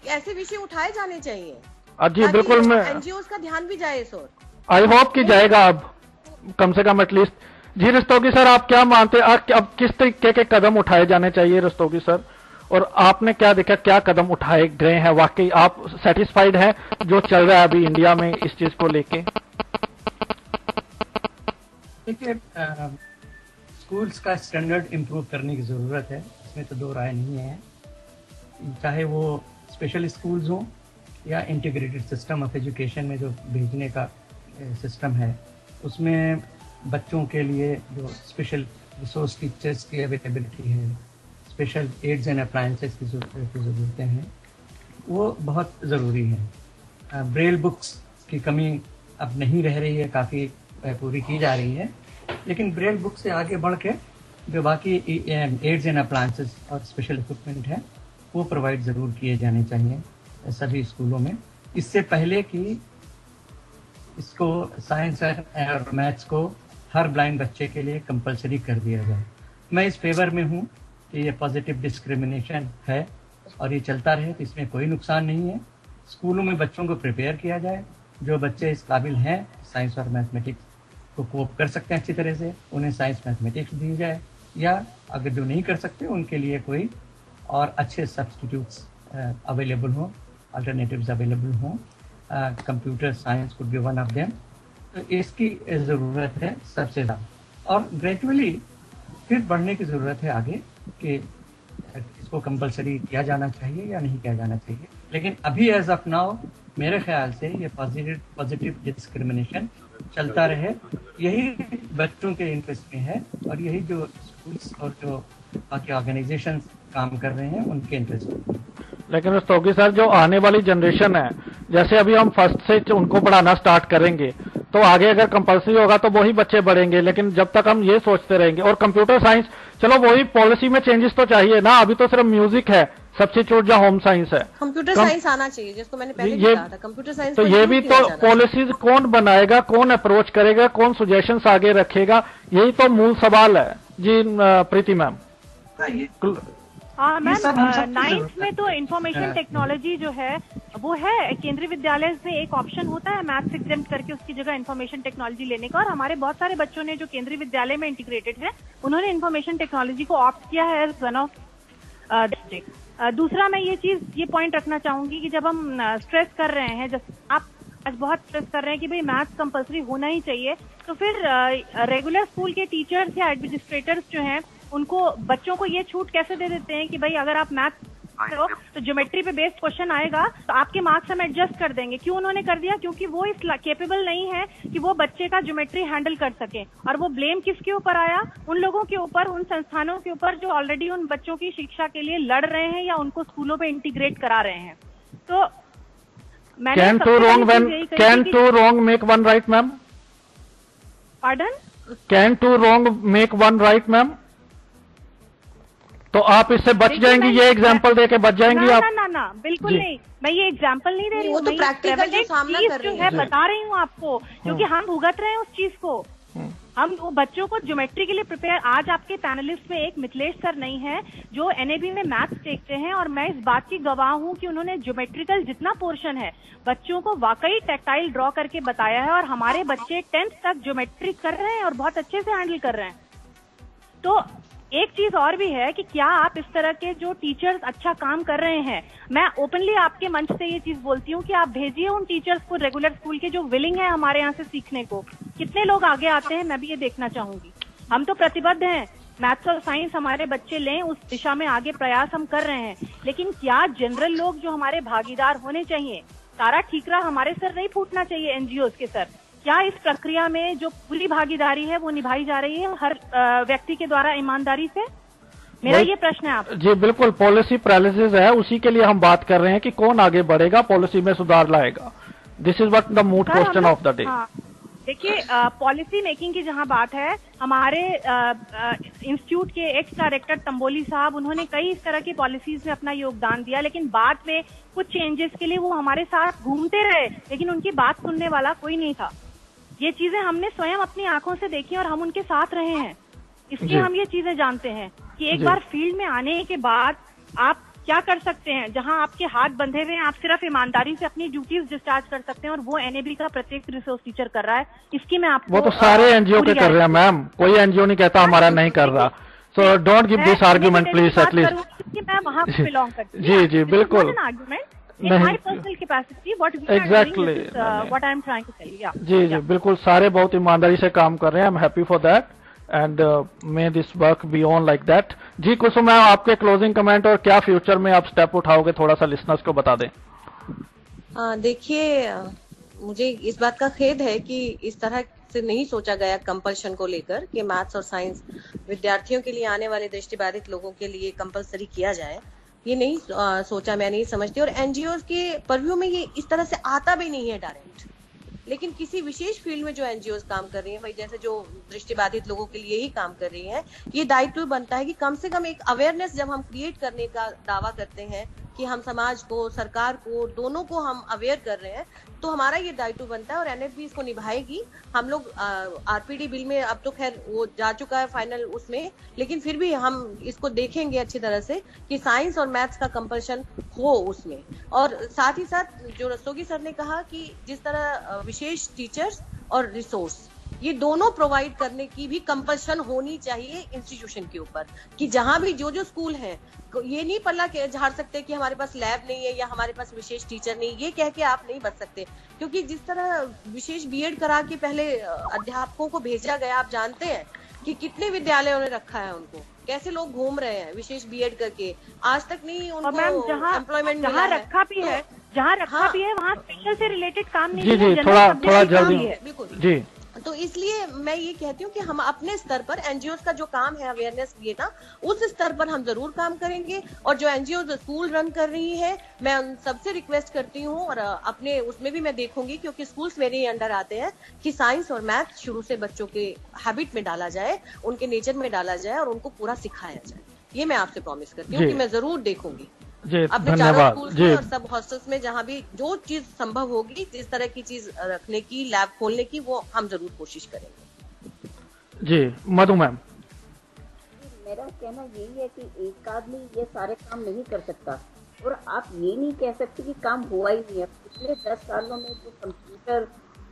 ऐसे विषय उठाए जाने चाहिए जी बिल्कुल। मैं एनजीओ का ध्यान भी जाए इस ओर। आई होप कि जाएगा अब कम से कम एटलीस्ट। जी रस्तोगी सर, आप क्या मानते हैं अब किस तरीके के कदम उठाए जाने चाहिए रस्तोगी सर, और आपने क्या देखा, क्या कदम उठाए गए हैं? वाकई आप सेटिस्फाइड हैं जो चल रहा है अभी इंडिया में इस चीज को लेके? देखिए, स्कूल्स का स्टैंडर्ड इम्प्रूव करने की जरूरत है, इसमें तो 2 राय नहीं है। चाहे वो स्पेशल स्कूल्स हों या इंटीग्रेटेड सिस्टम ऑफ एजुकेशन में जो भेजने का सिस्टम है उसमें बच्चों के लिए जो स्पेशल रिसोर्स टीचर्स की अवेलेबिलिटी है, स्पेशल एड्स एंड अप्लायंसेस की ज़रूरतें हैं, वो बहुत ज़रूरी है। ब्रेल बुक्स की कमी अब नहीं रह रही है, काफ़ी पूरी की जा रही है, लेकिन ब्रेल बुक से आगे बढ़ के जो बाकी एड्स एंड अप्लायंसेस और स्पेशल इक्विपमेंट है वो प्रोवाइड ज़रूर किए जाने चाहिए सभी स्कूलों में, इससे पहले कि इसको साइंस और मैथ्स को हर ब्लाइंड बच्चे के लिए कंपलसरी कर दिया जाए। मैं इस फेवर में हूँ कि ये पॉजिटिव डिस्क्रिमिनेशन है और ये चलता रहे तो इसमें कोई नुकसान नहीं है। स्कूलों में बच्चों को प्रिपेयर किया जाए, जो बच्चे इस काबिल हैं साइंस और मैथमेटिक्स को कोप कर सकते हैं अच्छी तरह से, उन्हें साइंस मैथमेटिक्स दी जाए, या अगर जो नहीं कर सकते उनके लिए कोई और अच्छे सब्स्टिट्यूट्स अवेलेबल हों, अल्टरनेटिव्स अवेलेबल हों। Computer science could be one of them. तो इसकी ज़रूरत है सबसे ज़्यादा, और ग्रेजुअली फिर बढ़ने की ज़रूरत है आगे कि इसको कंपलसरी किया जाना चाहिए या नहीं किया जाना चाहिए। लेकिन अभी एज ऑफ नाउ मेरे ख्याल से ये पॉजिटिव डिस्क्रिमिनेशन चलता रहे, यही बच्चों के इंटरेस्ट में है और यही जो स्कूल्स और जो बाकी ऑर्गेनाइजेशन काम कर रहे हैं उनके इंटरेस्ट में। लेकिन स्तोगी सर, जो आने वाली जनरेशन है, जैसे अभी हम फर्स्ट से उनको पढ़ाना स्टार्ट करेंगे तो आगे अगर कंपलसरी होगा तो वही बच्चे बढ़ेंगे, लेकिन जब तक हम ये सोचते रहेंगे, और कंप्यूटर साइंस चलो वही पॉलिसी में चेंजेस तो चाहिए ना, अभी तो सिर्फ म्यूजिक है सब्स्टिट्यूट जो होम साइंस है। कंप्यूटर साइंस आना चाहिए, जिसको मैंने पहले भी कहा था कंप्यूटर साइंस। तो ये भी तो पॉलिसीज कौन बनाएगा, कौन अप्रोच करेगा, कौन सजेशंस आगे रखेगा, यही तो मूल सवाल है। जी प्रीति मैम। हाँ मैम, 9th में तो इंफॉर्मेशन टेक्नोलॉजी जो है वो है, केंद्रीय विद्यालय में एक ऑप्शन होता है मैथ्स एग्जाम करके उसकी जगह इंफॉर्मेशन टेक्नोलॉजी लेने का, और हमारे बहुत सारे बच्चों ने जो केंद्रीय विद्यालय में इंटीग्रेटेड है उन्होंने इंफॉर्मेशन टेक्नोलॉजी को ऑप्ट किया है एज वन ऑफ डिस्ट्रिक्ट। दूसरा मैं ये पॉइंट रखना चाहूंगी कि जब हम स्ट्रेस कर रहे हैं, जैसे आप आज बहुत स्ट्रेस कर रहे हैं कि भाई मैथ्स कंपलसरी होना ही चाहिए, तो फिर रेगुलर स्कूल के टीचर्स या एडमिनिस्ट्रेटर्स जो हैं उनको बच्चों को ये छूट कैसे दे देते हैं कि भाई अगर आप मैथ्स करो तो ज्योमेट्री पे बेस्ड क्वेश्चन आएगा तो आपके मार्क्स हम एडजस्ट कर देंगे। क्यों उन्होंने कर दिया? क्योंकि वो इस कैपेबल नहीं है कि वो बच्चे का ज्योमेट्री हैंडल कर सके। और वो ब्लेम किसके ऊपर आया? उन लोगों के ऊपर, उन संस्थानों के ऊपर जो ऑलरेडी उन बच्चों की शिक्षा के लिए लड़ रहे हैं या उनको स्कूलों में इंटीग्रेट करा रहे हैं। तो Can two wrong make one right, ma'am? Pardon? Can two wrong make one right, ma'am? तो आप इससे बच जाएंगी, ये एग्जाम्पल देके बच जाएंगी आप? ना बिल्कुल नहीं, मैं ये एग्जाम्पल नहीं दे रही हूँ, तो प्रैक्टिकल जो सामना कर रही है बता रही हूँ आपको, क्योंकि हम भुगत रहे हैं उस चीज को। हम वो बच्चों को ज्योमेट्री के लिए प्रिपेयर, आज आपके पैनलिस्ट में एक मिथिलेश सर नहीं है जो एनएबी में मैथ्स देखते हैं, और मैं इस बात की गवाह हूँ कि उन्होंने ज्योमेट्रिकल जितना पोर्शन है बच्चों को वाकई टैक्टाइल ड्रॉ करके बताया है, और हमारे बच्चे 10th तक ज्योमेट्री कर रहे हैं और बहुत अच्छे से हैंडल कर रहे हैं। तो एक चीज और भी है कि क्या आप इस तरह के जो टीचर्स अच्छा काम कर रहे हैं, मैं ओपनली आपके मंच से ये चीज बोलती हूँ कि आप भेजिए उन टीचर्स को रेगुलर स्कूल के जो विलिंग है हमारे यहाँ से सीखने को। कितने लोग आगे आते हैं मैं भी ये देखना चाहूंगी। हम तो प्रतिबद्ध हैं, मैथ्स और साइंस हमारे बच्चे लें, उस दिशा में आगे प्रयास हम कर रहे हैं, लेकिन क्या जनरल लोग जो हमारे भागीदार होने चाहिए, सारा ठीकरा हमारे सर नहीं फूटना चाहिए एनजीओज के सर। क्या इस प्रक्रिया में जो पूरी भागीदारी है वो निभाई जा रही है हर व्यक्ति के द्वारा ईमानदारी से? मेरा ये प्रश्न है आप। जी बिल्कुल, पॉलिसी पैरालिसिस है, उसी के लिए हम बात कर रहे हैं कि कौन आगे बढ़ेगा, पॉलिसी में सुधार लाएगा। This is what the mood question of the day. देखिए, पॉलिसी मेकिंग की जहां बात है, हमारे इंस्टीट्यूट के एक्स डायरेक्टर तंबोली साहब, उन्होंने कई इस तरह की पॉलिसीज में अपना योगदान दिया, लेकिन बाद में कुछ चेंजेस के लिए वो हमारे साथ घूमते रहे, लेकिन उनकी बात सुनने वाला कोई नहीं था। ये चीजें हमने स्वयं अपनी आंखों से देखी और हम उनके साथ रहे हैं, इसलिए हम ये चीजें जानते हैं कि एक बार फील्ड में आने के बाद आप क्या कर सकते हैं। जहां आपके हाथ बंधे हुए हैं, आप सिर्फ ईमानदारी से अपनी ड्यूटीज डिस्चार्ज कर सकते हैं, और वो एनएबी का प्रत्येक रिसोर्स टीचर कर रहा है। इसकी मैं आपको, वो तो सारे एनजीओ के कर रहे हैं मैम, कोई एनजीओ नहीं कहता हमारा नहीं कर रहा। So don't give this argument please at least. मैं वहां पे बिलोंग करती हूँ। जी जी बिल्कुल, in my personal capacity what we exactly are doing is what I am trying to tell you. Yeah. जी जी बिल्कुल, सारे बहुत ईमानदारी से काम कर रहे हैं। I am happy for that and may this work be on like that. जी कुसुम मैम, आपके क्लोजिंग कमेंट और क्या फ्यूचर में आप स्टेप उठाओगे, थोड़ा सा लिसनर्स को बता दें। देखिए, मुझे इस बात का खेद है कि इस तरह से नहीं सोचा गया कंपल्शन को लेकर कि मैथ्स और साइंस विद्यार्थियों के लिए, आने वाले दृष्टिबाधित लोगों के लिए कंपलसरी किया जाए। ये नहीं सोचा, मैं नहीं समझती। और एनजीओ के परव्यू में ये इस तरह से आता भी नहीं है डायरेक्ट। लेकिन किसी विशेष फील्ड में जो एनजीओ काम कर रही है, भाई जैसे जो दृष्टिबाधित लोगों के लिए ही काम कर रही है, ये दायित्व बनता है कि कम से कम एक अवेयरनेस जब हम क्रिएट करने का दावा करते हैं कि हम समाज को, सरकार को, दोनों को हम अवेयर कर रहे हैं, तो हमारा ये दायित्व बनता है और एनएफबी इसको निभाएगी। हम लोग आरपीडी बिल में, अब तो खैर वो जा चुका है फाइनल उसमें, लेकिन फिर भी हम इसको देखेंगे अच्छी तरह से कि साइंस और मैथ्स का कंपल्शन हो उसमें। और साथ ही साथ जो रस्तोगी सर ने कहा कि जिस तरह विशेष टीचर्स और रिसोर्स, ये दोनों प्रोवाइड करने की भी कंपल्शन होनी चाहिए इंस्टीट्यूशन के ऊपर, कि जहां भी जो जो स्कूल हैं, ये नहीं पल्ला झाड़ सकते कि हमारे पास लैब नहीं है या हमारे पास विशेष टीचर नहीं, ये कह के आप नहीं बच सकते। क्योंकि जिस तरह विशेष बीएड करा के पहले अध्यापकों को भेजा गया, आप जानते हैं कि कितने विद्यालयों ने रखा है उनको, कैसे लोग घूम रहे हैं विशेष बीएड करके, आज तक नहीं उनको एम्प्लॉयमेंट जहाँ रखा भी है, वहाँ स्पेशल से रिलेटेड काम नहीं है। जी थोड़ा जल्दी बिल्कुल जी। तो इसलिए मैं ये कहती हूँ कि हम अपने स्तर पर एनजीओ का जो काम है अवेयरनेस देना, उस स्तर पर हम जरूर काम करेंगे। और जो एनजीओ स्कूल रन कर रही है, मैं उन सबसे रिक्वेस्ट करती हूँ, और अपने उसमें भी मैं देखूंगी, क्योंकि स्कूल्स मेरे ही अंडर आते हैं, कि साइंस और मैथ शुरू से बच्चों के हैबिट में डाला जाए, उनके नेचर में डाला जाए और उनको पूरा सिखाया जाए। ये मैं आपसे प्रॉमिस करती हूँ कि मैं जरूर देखूंगी अपने चारों स्कूल्स में और सब हॉस्टल्स में, जहाँ भी जो चीज संभव होगी, जिस तरह की चीज रखने की, लैब खोलने की, वो हम जरूर कोशिश करेंगे। जी मधु मैम। मेरा कहना यही है कि एक आदमी ये सारे काम नहीं कर सकता, और आप ये नहीं कह सकते कि काम हुआ ही नहीं है। पिछले 10 सालों में जो कंप्यूटर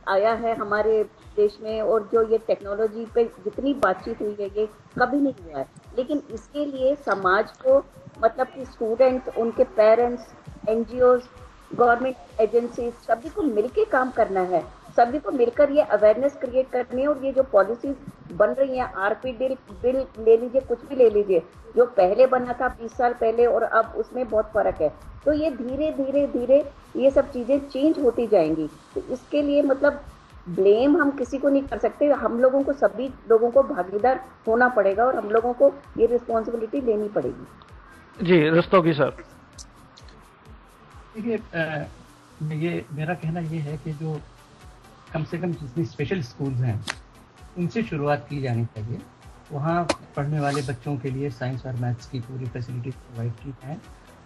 आया है हमारे देश में, और जो ये टेक्नोलॉजी पे जितनी बातचीत हुई है, ये कभी नहीं हुआ है। लेकिन इसके लिए समाज को, मतलब कि स्टूडेंट्स, उनके पेरेंट्स, एनजीओज, गवर्नमेंट एजेंसीज, सभी को मिलकर काम करना है। सभी को मिलकर ये अवेयरनेस क्रिएट करनी है। और ये जो पॉलिसीज बन रही हैं, आरपीडी बिल ले लीजिए, कुछ भी ले लीजिए, जो पहले बना था 20 साल पहले और अब उसमें बहुत फर्क है। तो ये धीरे धीरे धीरे ये सब चीजें चेंज होती जाएंगी। तो इसके लिए मतलब ब्लेम हम किसी को नहीं कर सकते, हम लोगों को, सभी लोगों को भागीदार होना पड़ेगा और हम लोगों को ये रिस्पॉन्सिबिलिटी लेनी पड़ेगी। जी रस्तोगी सर। देखिए, ये मेरा कहना ये है कि जो कम से कम जितनी स्पेशल स्कूल्स हैं, उनसे शुरुआत की जानी चाहिए। वहाँ पढ़ने वाले बच्चों के लिए साइंस और मैथ्स की पूरी फैसिलिटी प्रोवाइड की जाए,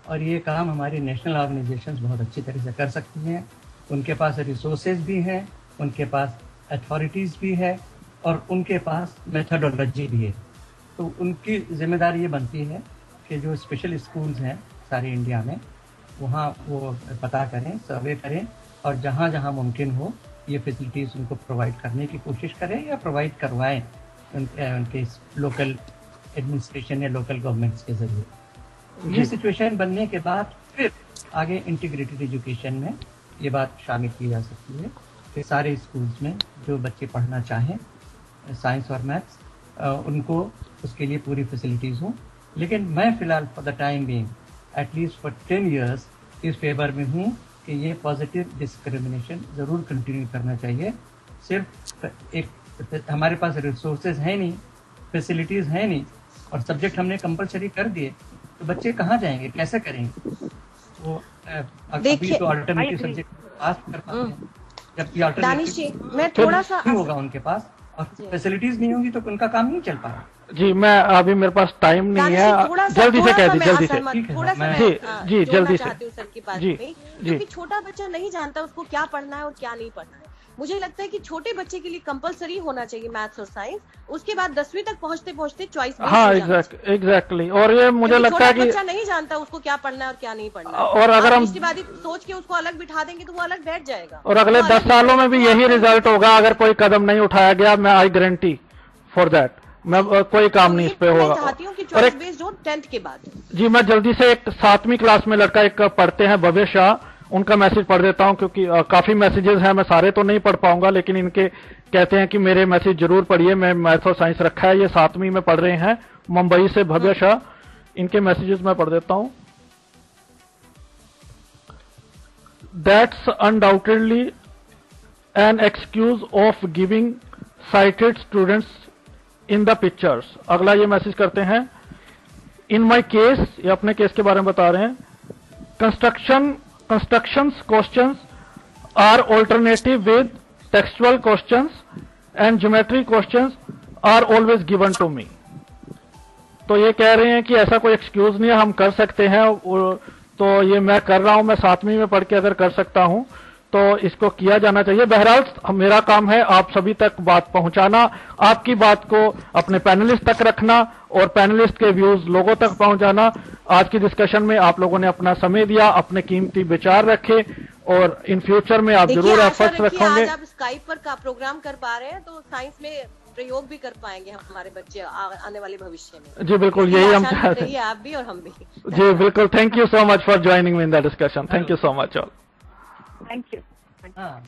और ये काम हमारी नेशनल ऑर्गेनाइजेशंस बहुत अच्छी तरह से कर सकती हैं। उनके पास रिसोर्सेज भी हैं, उनके पास अथॉरिटीज़ भी है, और उनके पास मेथडोलॉजी भी है। तो उनकी जिम्मेदारी ये बनती है कि जो स्पेशल स्कूल्स हैं सारे इंडिया में, वहाँ वो पता करें, सर्वे करें, और जहाँ जहाँ मुमकिन हो ये फैसिलिटीज़ उनको प्रोवाइड करने की कोशिश करें या प्रोवाइड करवाएं उनके लोकल एडमिनिस्ट्रेशन या लोकल गवर्नमेंट्स के जरिए। ये सिचुएशन बनने के बाद फिर आगे इंटीग्रेटेड एजुकेशन में ये बात शामिल की जा सकती है कि सारे स्कूल्स में जो बच्चे पढ़ना चाहें साइंस और मैथ्स, उनको उसके लिए पूरी फैसिलिटीज़ हों। लेकिन मैं फ़िलहाल for the time being at least for 10 years इस फेवर में हूँ कि ये पॉजिटिव डिस्क्रिमिनेशन ज़रूर कंटिन्यू करना चाहिए। सिर्फ एक हमारे पास रिसोर्सेज हैं नहीं, फैसिलिटीज़ हैं नहीं, और सब्जेक्ट हमने कंपलसरी कर दिए, तो बच्चे कहाँ जाएंगे, कैसे करेंगे? वो अभी तो अल्टरनेटिव सब्जेक्ट पास कर पाते हैं, जबकि अल्टरनेटिव मैं थोड़ा सा नहीं होगा उनके पास, और फैसिलिटीज नहीं होंगी तो उनका काम नहीं चल पाएगा। जी मैं अभी मेरे पास टाइम नहीं है, जल्दी से कह दी, जल्दी से। जी जल्दी से सर की बात में, क्योंकि छोटा बच्चा नहीं जानता उसको क्या पढ़ना है और क्या नहीं पढ़ना है। मुझे लगता है कि छोटे बच्चे के लिए कंपलसरी होना चाहिए मैथ्स और साइंस, उसके बाद 10वीं तक पहुंचते पहुंचते चॉइस। हाँ एग्जैक्टली। और ये मुझे लगता है कि बच्चा नहीं जानता उसको क्या पढ़ना है और क्या नहीं पढ़ना, और अगर हम सोच के उसको अलग बिठा देंगे तो वो अलग बैठ जाएगा, और अगले 10 सालों में भी यही रिजल्ट होगा अगर कोई कदम नहीं उठाया गया। मैं आई गारंटी फॉर दैट, मैं कोई काम नहीं इस पे होगा। और एक 10th के बाद जी मैं जल्दी से एक 7वीं क्लास में लड़का एक पढ़ते हैं, भव्य शाह, उनका मैसेज पढ़ देता हूं, क्योंकि काफी मैसेजेस हैं, मैं सारे तो नहीं पढ़ पाऊंगा, लेकिन इनके कहते हैं कि मेरे मैसेज जरूर पढ़िए। मैं मैथ्स और साइंस रखा है, ये 7वीं में पढ़ रहे हैं, मुंबई से भव्य शाह। इनके मैसेजेस मैं पढ़ देता हूं। That's undoubtedly an excuse of giving sighted students in the pictures. अगला ये मैसेज करते हैं, in my case, ये अपने केस के बारे में बता रहे हैं, constructions questions are alternative with textual questions and geometry questions are always given to me. तो ये कह रहे हैं कि ऐसा कोई एक्सक्यूज नहीं है, हम कर सकते हैं, तो ये मैं कर रहा हूं, मैं 7वीं में पढ़ के अगर कर सकता हूं तो इसको किया जाना चाहिए। बहरहाल मेरा काम है आप सभी तक बात पहुंचाना, आपकी बात को अपने पैनलिस्ट तक रखना और पैनलिस्ट के व्यूज लोगों तक पहुंचाना। आज की डिस्कशन में आप लोगों ने अपना समय दिया, अपने कीमती विचार रखे और इन फ्यूचर में आप जरूर एफर्ट्स रखेंगे। आज आप स्काइप पर का प्रोग्राम कर पा रहे हैं तो साइंस में प्रयोग भी कर पाएंगे हमारे बच्चे आने वाले भविष्य में। जी बिल्कुल, यही हम चाहते हैं, आप भी और हम भी। जी बिल्कुल, thank you so much for joining me in the discussion, thank you so much all. Thank you. हाँ